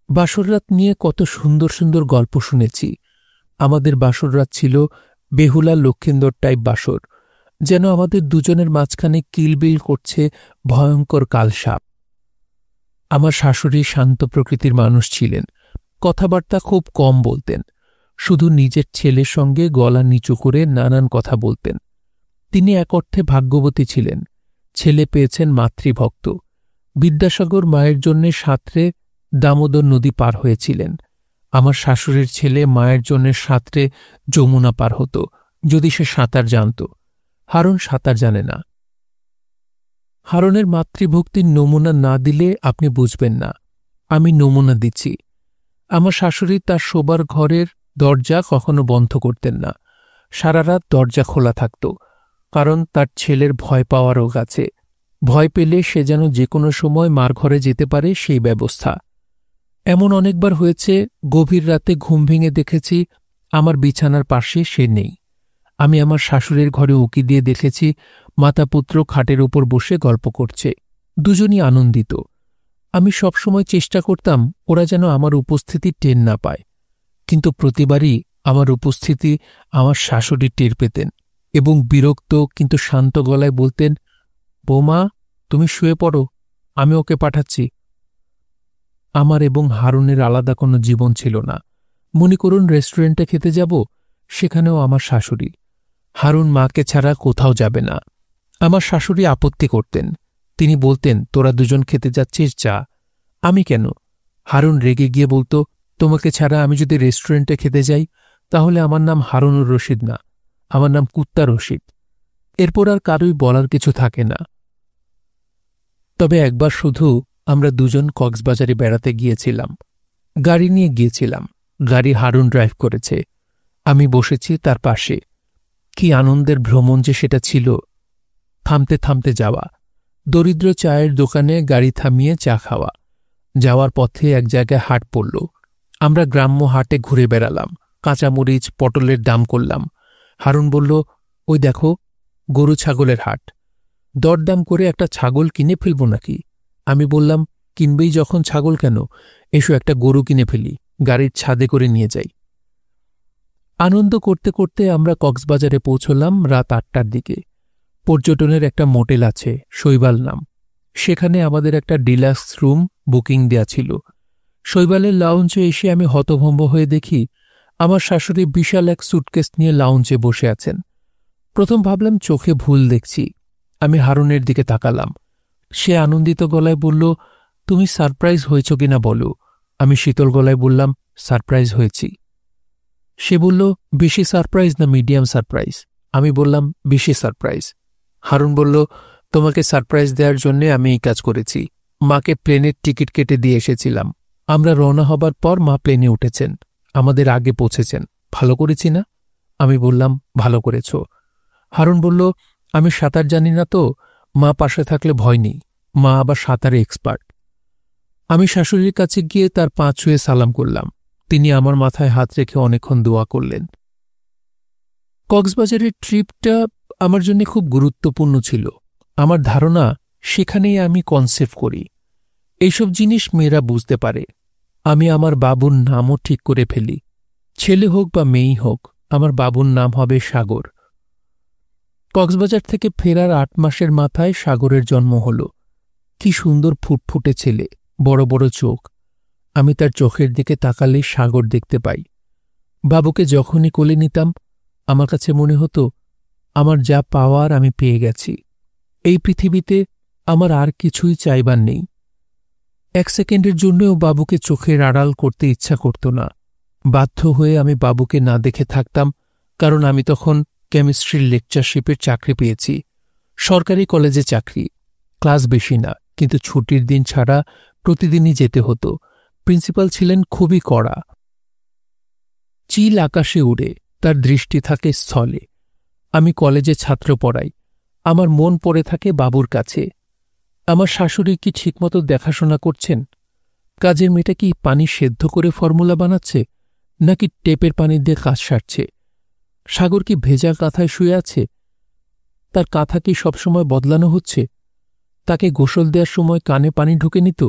S1: বাসররাত নিয়ে কত সুন্দর সুন্দর গল্প শুনেছি। আমাদের বাসররাত ছিল বেহুলা লক্ষিন্দর টাইপ বাসর, যেন আমাদের দুজনের মাঝখানে কিলবিল করছে ভয়ঙ্কর কালসাপ। আমার শাশুড়ি শান্ত প্রকৃতির মানুষ ছিলেন, কথাবার্তা খুব কম বলতেন, শুধু নিজের ছেলের সঙ্গে গলা নিচু করে নানান কথা বলতেন। তিনি এক অর্থে ভাগ্যবতী ছিলেন, ছেলে পেয়েছেন মাতৃভক্ত। বিদ্যাসাগর মায়ের জন্যে সাঁতরে দামোদর নদী পার হয়েছিলেন। আমার শাশুড়ির ছেলে মায়ের জন্যে সাঁতরে যমুনা পার হতো, যদি সে সাঁতার জানত। হারুন সাঁতার জানে না। হারুনের মাতৃভক্তির নমুনা না দিলে আপনি বুঝবেন না। আমি নমুনা দিচ্ছি। আমার শাশুড়ি তার শোবার ঘরের দরজা কখনো বন্ধ করতেন না। সারা রাত দরজা খোলা থাকত, কারণ তার ছেলের ভয় পাওয়া রোগ আছে। ভয় পেলে সে যেন যে কোনো সময় মার ঘরে যেতে পারে, সেই ব্যবস্থা। এমন অনেকবার হয়েছে গভীর রাতে ঘুম ভেঙে দেখেছি আমার বিছানার পাশে সে নেই। আমি আমার শাশুড়ির ঘরে উঁকি দিয়ে দেখেছি মাতাপুত্র খাটের উপর বসে গল্প করছে, দুজনই আনন্দিত। আমি সবসময় চেষ্টা করতাম ওরা যেন আমার উপস্থিতি টের না পায়, কিন্তু প্রতিবারই আমার উপস্থিতি আমার শাশুড়ি টের পেতেন এবং বিরক্ত কিন্তু শান্ত গলায় বলতেন, বৌমা তুমি শুয়ে পড়ো, আমি ওকে পাঠাচ্ছি। আমার এবং হারুনের আলাদা কোনো জীবন ছিল না। মনে করুন রেস্টুরেন্টে খেতে যাব, সেখানেও আমার শাশুড়ি। হারুন মাকে ছাড়া কোথাও যাবে না। আমার শাশুড়ি আপত্তি করতেন। তিনি বলতেন, তোরা দুজন খেতে যাচ্ছিস, যা। আমি কেন? হারুন রেগে গিয়ে বলতো, তোমাকে ছাড়া আমি যদি রেস্টুরেন্টে খেতে যাই তাহলে আমার নাম হারুনুর রশিদ না, আমার নাম কুত্তা রশিদ। এরপর আর কারোই বলার কিছু থাকে না। তবে একবার শুধু আমরা দুজন কক্সবাজারে বেড়াতে গিয়েছিলাম। গাড়ি নিয়ে গিয়েছিলাম। গাড়ি হারুন ড্রাইভ করেছে, আমি বসেছি তার পাশে। কি আনন্দের ভ্রমণ যে সেটা ছিল! থামতে থামতে যাওয়া, দরিদ্র চায়ের দোকানে গাড়ি থামিয়ে চা খাওয়া। যাওয়ার পথে এক জায়গায় হাট পড়ল। আমরা গ্রাম্য হাটে ঘুরে বেড়ালাম, কাঁচামরিচ পটলের দাম করলাম। হারুন বলল, ওই দেখো গরু ছাগলের হাট, দরদাম করে একটা ছাগল কিনে ফেলব নাকি? আমি বললাম, কিনবেই যখন ছাগল কেন, এসো একটা গরু কিনে ফেলি, গাড়ির ছাদে করে নিয়ে যাই। আনন্দ করতে করতে আমরা কক্সবাজারে পৌঁছলাম রাত 8টার দিকে। পর্যটনের একটা মোটেল আছে, শৈবাল নাম। সেখানে আমাদের একটা ডিলাক্স রুম বুকিং দেয়া ছিল। শৈবালের লাউঞ্জে এসে আমি হতভম্ব হয়ে দেখি আমার শাশুড়ি বিশাল এক সুটকেস নিয়ে লাউঞ্জে বসে আছেন। প্রথম ভাবলাম চোখে ভুল দেখছি। আমি হারুনের দিকে তাকালাম। সে আনন্দিত গলায় বলল, তুমি সারপ্রাইজ হয়েছ কিনা বলো। আমি শীতল গলায় বললাম, সারপ্রাইজ হয়েছি। সে বলল, বেশি সারপ্রাইজ না মিডিয়াম সারপ্রাইজ? আমি বললাম, বেশি সারপ্রাইজ। হারুন বলল, তোমাকে সারপ্রাইজ দেওয়ার জন্যে আমি এই কাজ করেছি। মাকে প্লেনের টিকিট কেটে দিয়ে এসেছিলাম। আমরা রওনা হবার পর মা প্লেনে উঠেছেন, আমাদের আগে পৌঁছেছেন। ভালো করেছি না? আমি বললাম, ভালো করেছ। হারুন বলল, আমি সাঁতার জানি না তো, মা পাশে থাকলে ভয় নেই। মা আবার সাঁতারে এক্সপার্ট। আমি শাশুড়ির কাছে গিয়ে তার পা ছুঁয়ে সালাম করলাম। তিনি আমার মাথায় হাত রেখে অনেকক্ষণ দোয়া করলেন। কক্সবাজারের ট্রিপটা আমার জন্য খুব গুরুত্বপূর্ণ ছিল। আমার ধারণা সেখানেই আমি কনসেপ্ট করি। এইসব জিনিস মেয়েরা বুঝতে পারে। আমি আমার বাবুর নামও ঠিক করে ফেলি। ছেলে হোক বা মেয়েই হোক, আমার বাবুর নাম হবে সাগর। কক্সবাজার থেকে ফেরার 8 মাসের মাথায় সাগরের জন্ম হল। কি সুন্দর ফুটফুটে ছেলে, বড় বড় চোখ। আমি তার চোখের দিকে তাকালে সাগর দেখতে পাই। বাবুকে যখনই কোলে নিতাম আমার কাছে মনে হতো আমার যা পাওয়ার আমি পেয়ে গেছি। এই পৃথিবীতে আমার আর কিছুই চাইবার নেই। 1 সেকেন্ডের জন্যও বাবুকে চোখের আড়াল করতে ইচ্ছা করত না। বাধ্য হয়ে আমি বাবুকে না দেখে থাকতাম, কারণ আমি তখন কেমিস্ট্রির লেকচারশিপের চাকরি পেয়েছি। সরকারি কলেজে চাকরি, ক্লাস বেশি না, কিন্তু ছুটির দিন ছাড়া প্রতিদিনই যেতে হতো। প্রিন্সিপাল ছিলেন খুবই কড়া। চিল আকাশে উড়ে, তার দৃষ্টি থাকে স্থলে। আমি কলেজে ছাত্র পড়াই, আমার মন পড়ে থাকে বাবুর কাছে। আমার শাশুড়ি কি ঠিকমতো দেখাশোনা করছেন? কাজের মেয়েটা কি পানি সেদ্ধ করে ফর্মুলা বানাচ্ছে, নাকি টেপের পানি দিয়ে কাজ সারছে? সাগর কি ভেজা কাঁথায় শুয়ে আছে? তার কাঁথা কি সবসময় বদলানো হচ্ছে? তাকে গোসল দেওয়ার সময় কানে পানি ঢুকে নিত?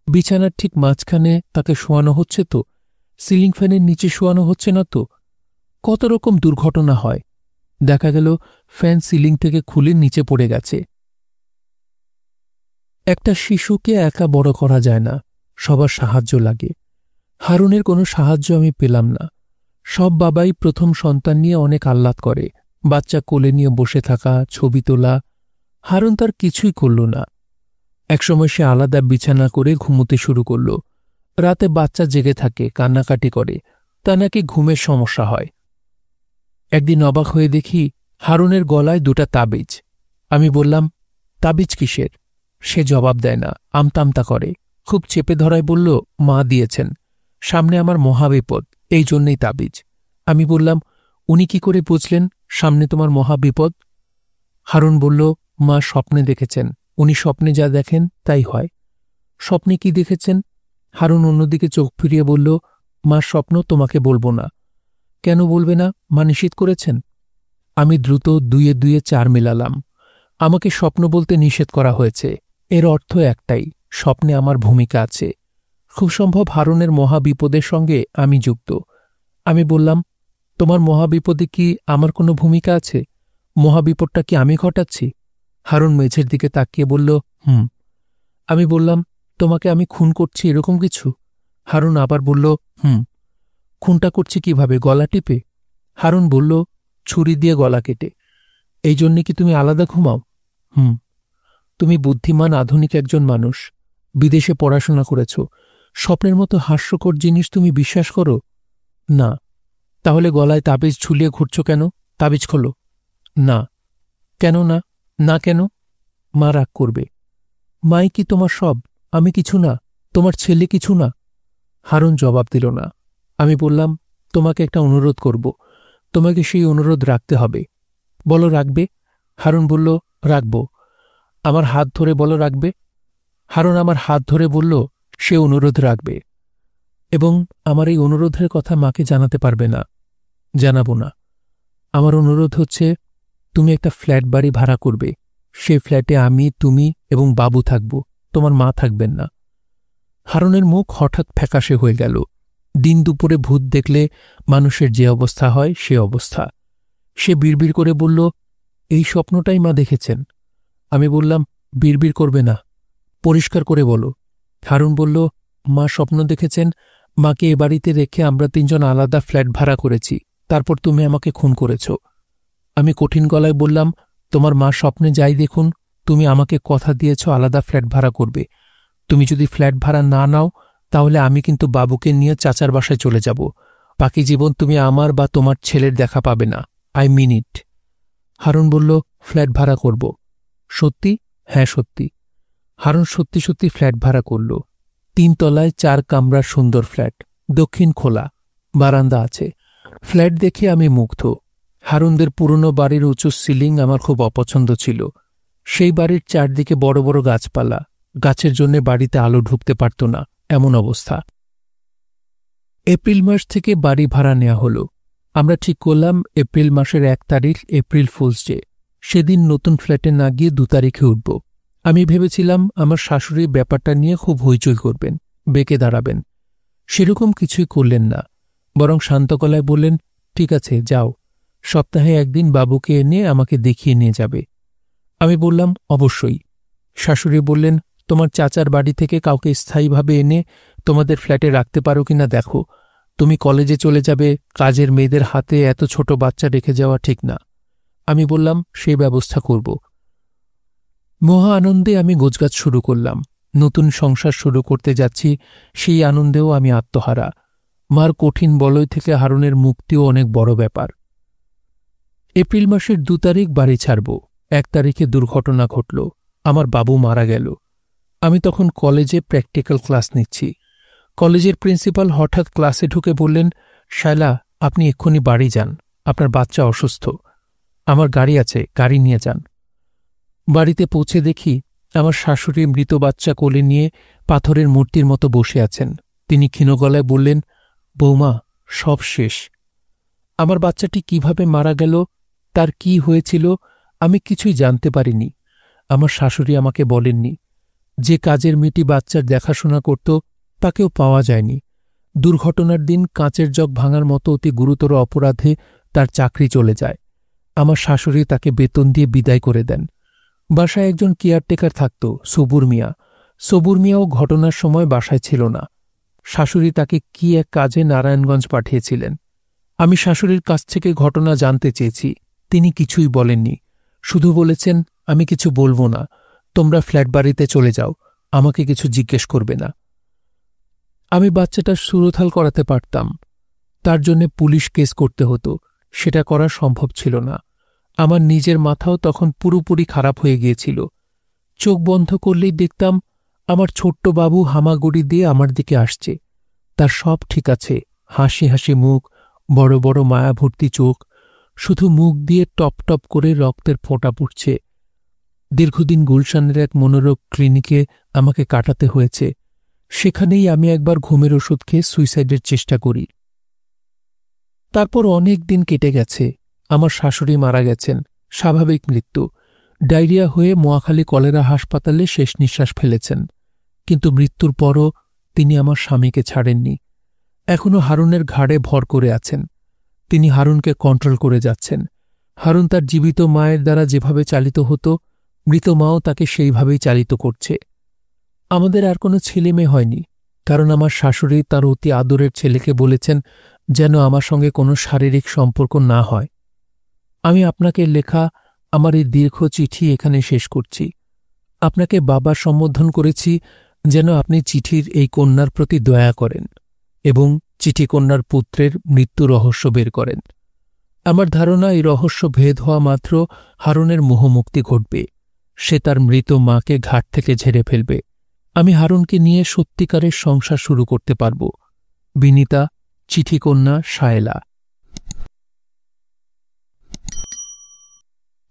S1: বিছানার ঠিক মাঝখানে তাকে শোয়ানো হচ্ছে তো? সিলিং ফ্যানের নিচে শোয়ানো হচ্ছে না তো? কত রকম দুর্ঘটনা হয়। দেখা গেল ফ্যান সিলিং থেকে খুলে নিচে পড়ে গেছে। একটা শিশুকে একা বড় করা যায় না, সবার সাহায্য লাগে। হারুনের কোনো সাহায্য আমি পেলাম না। সব বাবাই প্রথম সন্তান নিয়ে অনেক আহ্লাদ করে, বাচ্চা কোলে নিয়ে বসে থাকা, ছবি তোলা। হারুন তার কিছুই করল না। একসময় সে আলাদা বিছানা করে ঘুমোতে শুরু করল। রাতে বাচ্চা জেগে থাকে, কান্নাকাটি করে, তা নাকি ঘুমের সমস্যা হয়। একদিন অবাক হয়ে দেখি হারুনের গলায় 2টা তাবিজ। আমি বললাম, তাবিজ কিসের? সে জবাব দেয় না, আমতামতা করে। খুব চেপে ধরায় বলল, মা দিয়েছেন, সামনে আমার মহাবিপদ, এই জন্যেই তাবিজ। আমি বললাম, উনি কি করে বুঝলেন সামনে তোমার মহাবিপদ? হারুন বলল, মা স্বপ্নে দেখেছেন, উনি স্বপ্নে যা দেখেন তাই হয়। স্বপ্নে কি দেখেছেন? হারুন অন্যদিকে চোখ ফিরিয়ে বলল, মা স্বপ্ন তোমাকে বলবো না। কেন বলবে না? মা নিষেধ করেছেন। আমি দ্রুত 2 2 4 মেলালাম। আমাকে স্বপ্ন বলতে নিষেধ করা হয়েছে, এর অর্থ একটাই, স্বপ্নে আমার ভূমিকা আছে। খুব সম্ভব হারুনের মহাবিপদের সঙ্গে আমি যুক্ত। আমি বললাম, তোমার মহাবিপদে কি আমার কোনো ভূমিকা আছে? মহাবিপদটা কি আমি ঘটাচ্ছি? হারুন মেঝের দিকে তাকিয়ে বলল, হুম। আমি বললাম, তোমাকে আমি খুন করছি এরকম কিছু? হারুন আবার বলল, হুম। খুনটা করছি কিভাবে? গলা টিপে? হারুন বলল, ছুরি দিয়ে গলা কেটে। এই জন্যে কি তুমি আলাদা ঘুমাও? হুম। তুমি বুদ্ধিমান আধুনিক একজন মানুষ, বিদেশে পড়াশোনা করেছ, স্বপ্নের মতো হাস্যকর জিনিস তুমি বিশ্বাস করো না? তাহলে গলায় তাবিজ ঝুলিয়ে ঘুরছ কেন? তাবিজ খোলো। না। কেন না? না কেন? মা রাগ করবে। মাই কি তোমার সব? আমি কিছু না? তোমার ছেলে কিছু না? হারুন জবাব দিল না। আমি বললাম, তোমাকে একটা অনুরোধ করব, তোমাকে সেই অনুরোধ রাখতে হবে। বলো, রাখবে? হারুন বলল, রাখব। আমার হাত ধরে বলো, রাখবে? হারুন আমার হাত ধরে বলল, সে অনুরোধ রাখবে, এবং আমার এই অনুরোধের কথা মাকে জানাতে পারবে না। জানাবো না। আমার অনুরোধ হচ্ছে, তুমি একটা ফ্ল্যাট বাড়ি ভাড়া করবে। সেই ফ্ল্যাটে আমি, তুমি এবং বাবু থাকব, তোমার মা থাকবেন না। হারুনের মুখ হঠাৎ ফ্যাকাশে হয়ে গেল। দিন দুপুরে ভূত দেখলে মানুষের যে অবস্থা হয় সে অবস্থা। সে বিড়বিড় করে বলল, এই স্বপ্নটাই মা দেখেছেন। আমি বললাম, বিড়বিড় করবে না, পরিষ্কার করে বলো। হারুন বলল, মা স্বপ্ন দেখেছেন মাকে এ বাড়িতে রেখে আমরা 3 জন আলাদা ফ্ল্যাট ভাড়া করেছি, তারপর তুমি আমাকে খুন করেছ। আমি কঠিন গলায় বললাম, তোমার মা স্বপ্নে যাই দেখুন, তুমি আমাকে কথা দিয়েছ আলাদা ফ্ল্যাট ভাড়া করবে। তুমি যদি ফ্ল্যাট ভাড়া না নাও, তাহলে আমি কিন্তু বাবুকে নিয়ে চাচার বাসায় চলে যাব। বাকি জীবন তুমি আমার বা তোমার ছেলের দেখা পাবে না। আই মিন ইট। হারুন বলল, ফ্ল্যাট ভাড়া করব। সত্যি? হ্যাঁ, সত্যি। হারুন সত্যি সত্যি ফ্ল্যাট ভাড়া করল। 3 তলায় 4 কামরার সুন্দর ফ্ল্যাট, দক্ষিণ খোলা, বারান্দা আছে। ফ্ল্যাট দেখে আমি মুগ্ধ। হারুনদের পুরনো বাড়ির উঁচু সিলিং আমার খুব অপছন্দ ছিল। সেই বাড়ির চারদিকে বড় বড় গাছপালা, গাছের জন্য বাড়িতে আলো ঢুকতে পারত না, এমন অবস্থা। এপ্রিল মাস থেকে বাড়ি ভাড়া নেওয়া হলো। আমরা ঠিক করলাম এপ্রিল মাসের 1 তারিখ এপ্রিল ফুলস ডে। সেদিন নতুন ফ্ল্যাটে না গিয়ে 2 তারিখে উঠব। আমি ভেবেছিলাম আমার শাশুড়ি ব্যাপারটা নিয়ে খুব হইচই করবেন, বেঁকে দাঁড়াবেন। সেরকম কিছুই করলেন না, বরং শান্ত গলায় বললেন, ঠিক আছে, যাও, সপ্তাহে 1 দিন বাবুকে এনে আমাকে দেখিয়ে নিয়ে যাবে। আমি বললাম, অবশ্যই। শাশুড়ি বললেন, তোমার চাচার বাড়ি থেকে কাউকে স্থায়ীভাবে এনে তোমাদের ফ্ল্যাটে রাখতে পারো কিনা দেখো। তুমি কলেজে চলে যাবে, কাজের মেয়েদের হাতে এত ছোট বাচ্চা রেখে যাওয়া ঠিক না। আমি বললাম, সেই ব্যবস্থা করব। মহা আনন্দে আমি গোছগাছ শুরু করলাম। নতুন সংসার শুরু করতে যাচ্ছি, সেই আনন্দেও আমি আত্মহারা। মার কঠিন বলয় থেকে হারুনের মুক্তিও অনেক বড় ব্যাপার। এপ্রিল মাসের 2 তারিখ বাড়ি ছাড়ব। 1 তারিখে দুর্ঘটনা ঘটল, আমার বাবু মারা গেল। আমি তখন কলেজে প্র্যাকটিক্যাল ক্লাস নিচ্ছি। কলেজের প্রিন্সিপাল হঠাৎ ক্লাসে ঢুকে বললেন, শায়লা, আপনি এক্ষুনি বাড়ি যান, আপনার বাচ্চা অসুস্থ। আমার গাড়ি আছে, গাড়ি নিয়ে যান। বাড়িতে পৌঁছে দেখি আমার শাশুড়ি মৃত বাচ্চা কোলে নিয়ে পাথরের মূর্তির মতো বসে আছেন। তিনি ক্ষীণ গলায় বললেন, বৌমা, সব শেষ। আমার বাচ্চাটি কিভাবে মারা গেল, তার কি হয়েছিল, আমি কিছুই জানতে পারিনি। আমার শাশুড়ি আমাকে বলেননি। যে কাজের মেয়েটি বাচ্চার দেখাশোনা করত, তাকেও পাওয়া যায়নি। দুর্ঘটনার দিন কাঁচের জগ ভাঙার মতো অতি গুরুতর অপরাধে তার চাকরি চলে যায়। আমার শাশুড়ি তাকে বেতন দিয়ে বিদায় করে দেন। বাসায় একজন কেয়ারটেকার থাকত, সবুর মিয়া। সবুর মিয়াও ঘটনার সময় বাসায় ছিল না। শাশুড়ি তাকে কি এক কাজে নারায়ণগঞ্জ পাঠিয়েছিলেন। আমি শাশুড়ির কাছ থেকে ঘটনা জানতে চেয়েছি, তিনি কিছুই বলেননি। শুধু বলেছেন, আমি কিছু বলবো না, তোমরা ফ্ল্যাট বাড়িতে চলে যাও, আমাকে কিছু জিজ্ঞেস করবে না। আমি বাচ্চাটা সুরথাল করাতে পারতাম, তার জন্যে পুলিশ কেস করতে হতো, সেটা করা সম্ভব ছিল না। আমার নিজের মাথাও তখন পুরোপুরি খারাপ হয়ে গিয়েছিল। চোখ বন্ধ করলেই দেখতাম আমার ছোট্ট বাবু হামাগুড়ি দিয়ে আমার দিকে আসছে। তার সব ঠিক আছে, হাসি হাসি মুখ, বড় বড় মায়াভর্তি চোখ, শুধু মুখ দিয়ে টপ টপ করে রক্তের ফোঁটা পড়ছে। দীর্ঘদিন গুলশানের এক মনোরোগ ক্লিনিকে আমাকে কাটাতে হয়েছে। সেখানেই আমি একবার ঘুমের ওষুধ খেয়ে সুইসাইডের চেষ্টা করি। তারপর অনেক দিন কেটে গেছে। আমার শাশুড়ি মারা গেছেন, স্বাভাবিক মৃত্যু। ডায়রিয়া হয়ে মোয়াখালী কলেরা হাসপাতালে শেষ নিঃশ্বাস ফেলেছেন। কিন্তু মৃত্যুর পরও তিনি আমার স্বামীকে ছাড়েননি। এখনও হারুনের ঘাড়ে ভর করে আছেন। তিনি হারুনকে কন্ট্রোল করে যাচ্ছেন। হারুন তার জীবিত মায়ের দ্বারা যেভাবে চালিত হতো, মৃত মাও তাকে সেইভাবেই চালিত করছে। আমাদের আর কোনো ছেলে মেয়ে হয়নি, কারণ আমার শাশুড়ি তার অতি আদরের ছেলেকে বলেছেন যেন আমার সঙ্গে কোনো শারীরিক সম্পর্ক না হয়। আমি আপনাকে লেখা আমার এই দীর্ঘ চিঠি এখানে শেষ করছি। আপনাকে বাবা সম্বোধন করেছি যেন আপনি চিঠির এই কন্যার প্রতি দয়া করেন এবং চিঠি কন্যার পুত্রের মৃত্যু রহস্য বের করেন। আমার ধারণা এই রহস্য ভেদ হওয়া মাত্র হারুনের মোহমুক্তি ঘটবে। সে তার মৃত মাকে ঘাট থেকে ঝেড়ে ফেলবে। আমি হারুনকে নিয়ে সত্যিকারের সংসার শুরু করতে পারব। বিনীতা, চিঠিকন্যা শায়লা।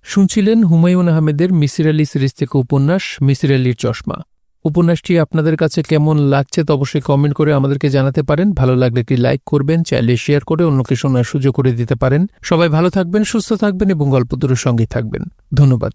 S1: শুনছিলেন হুমায়ুন আহমেদের মিসির আলী সিরিজ থেকে উপন্যাস মিসির আলীর চশমা। উপন্যাসটি আপনাদের কাছে কেমন লাগছে তা অবশ্যই কমেন্ট করে আমাদেরকে জানাতে পারেন। ভালো লাগলে একটি লাইক করবেন, চাইলে শেয়ার করে অন্যকে শোনার সুযোগ করে দিতে পারেন। সবাই ভালো থাকবেন, সুস্থ থাকবেন এবং গল্পগুলোর সঙ্গেই থাকবেন। ধন্যবাদ।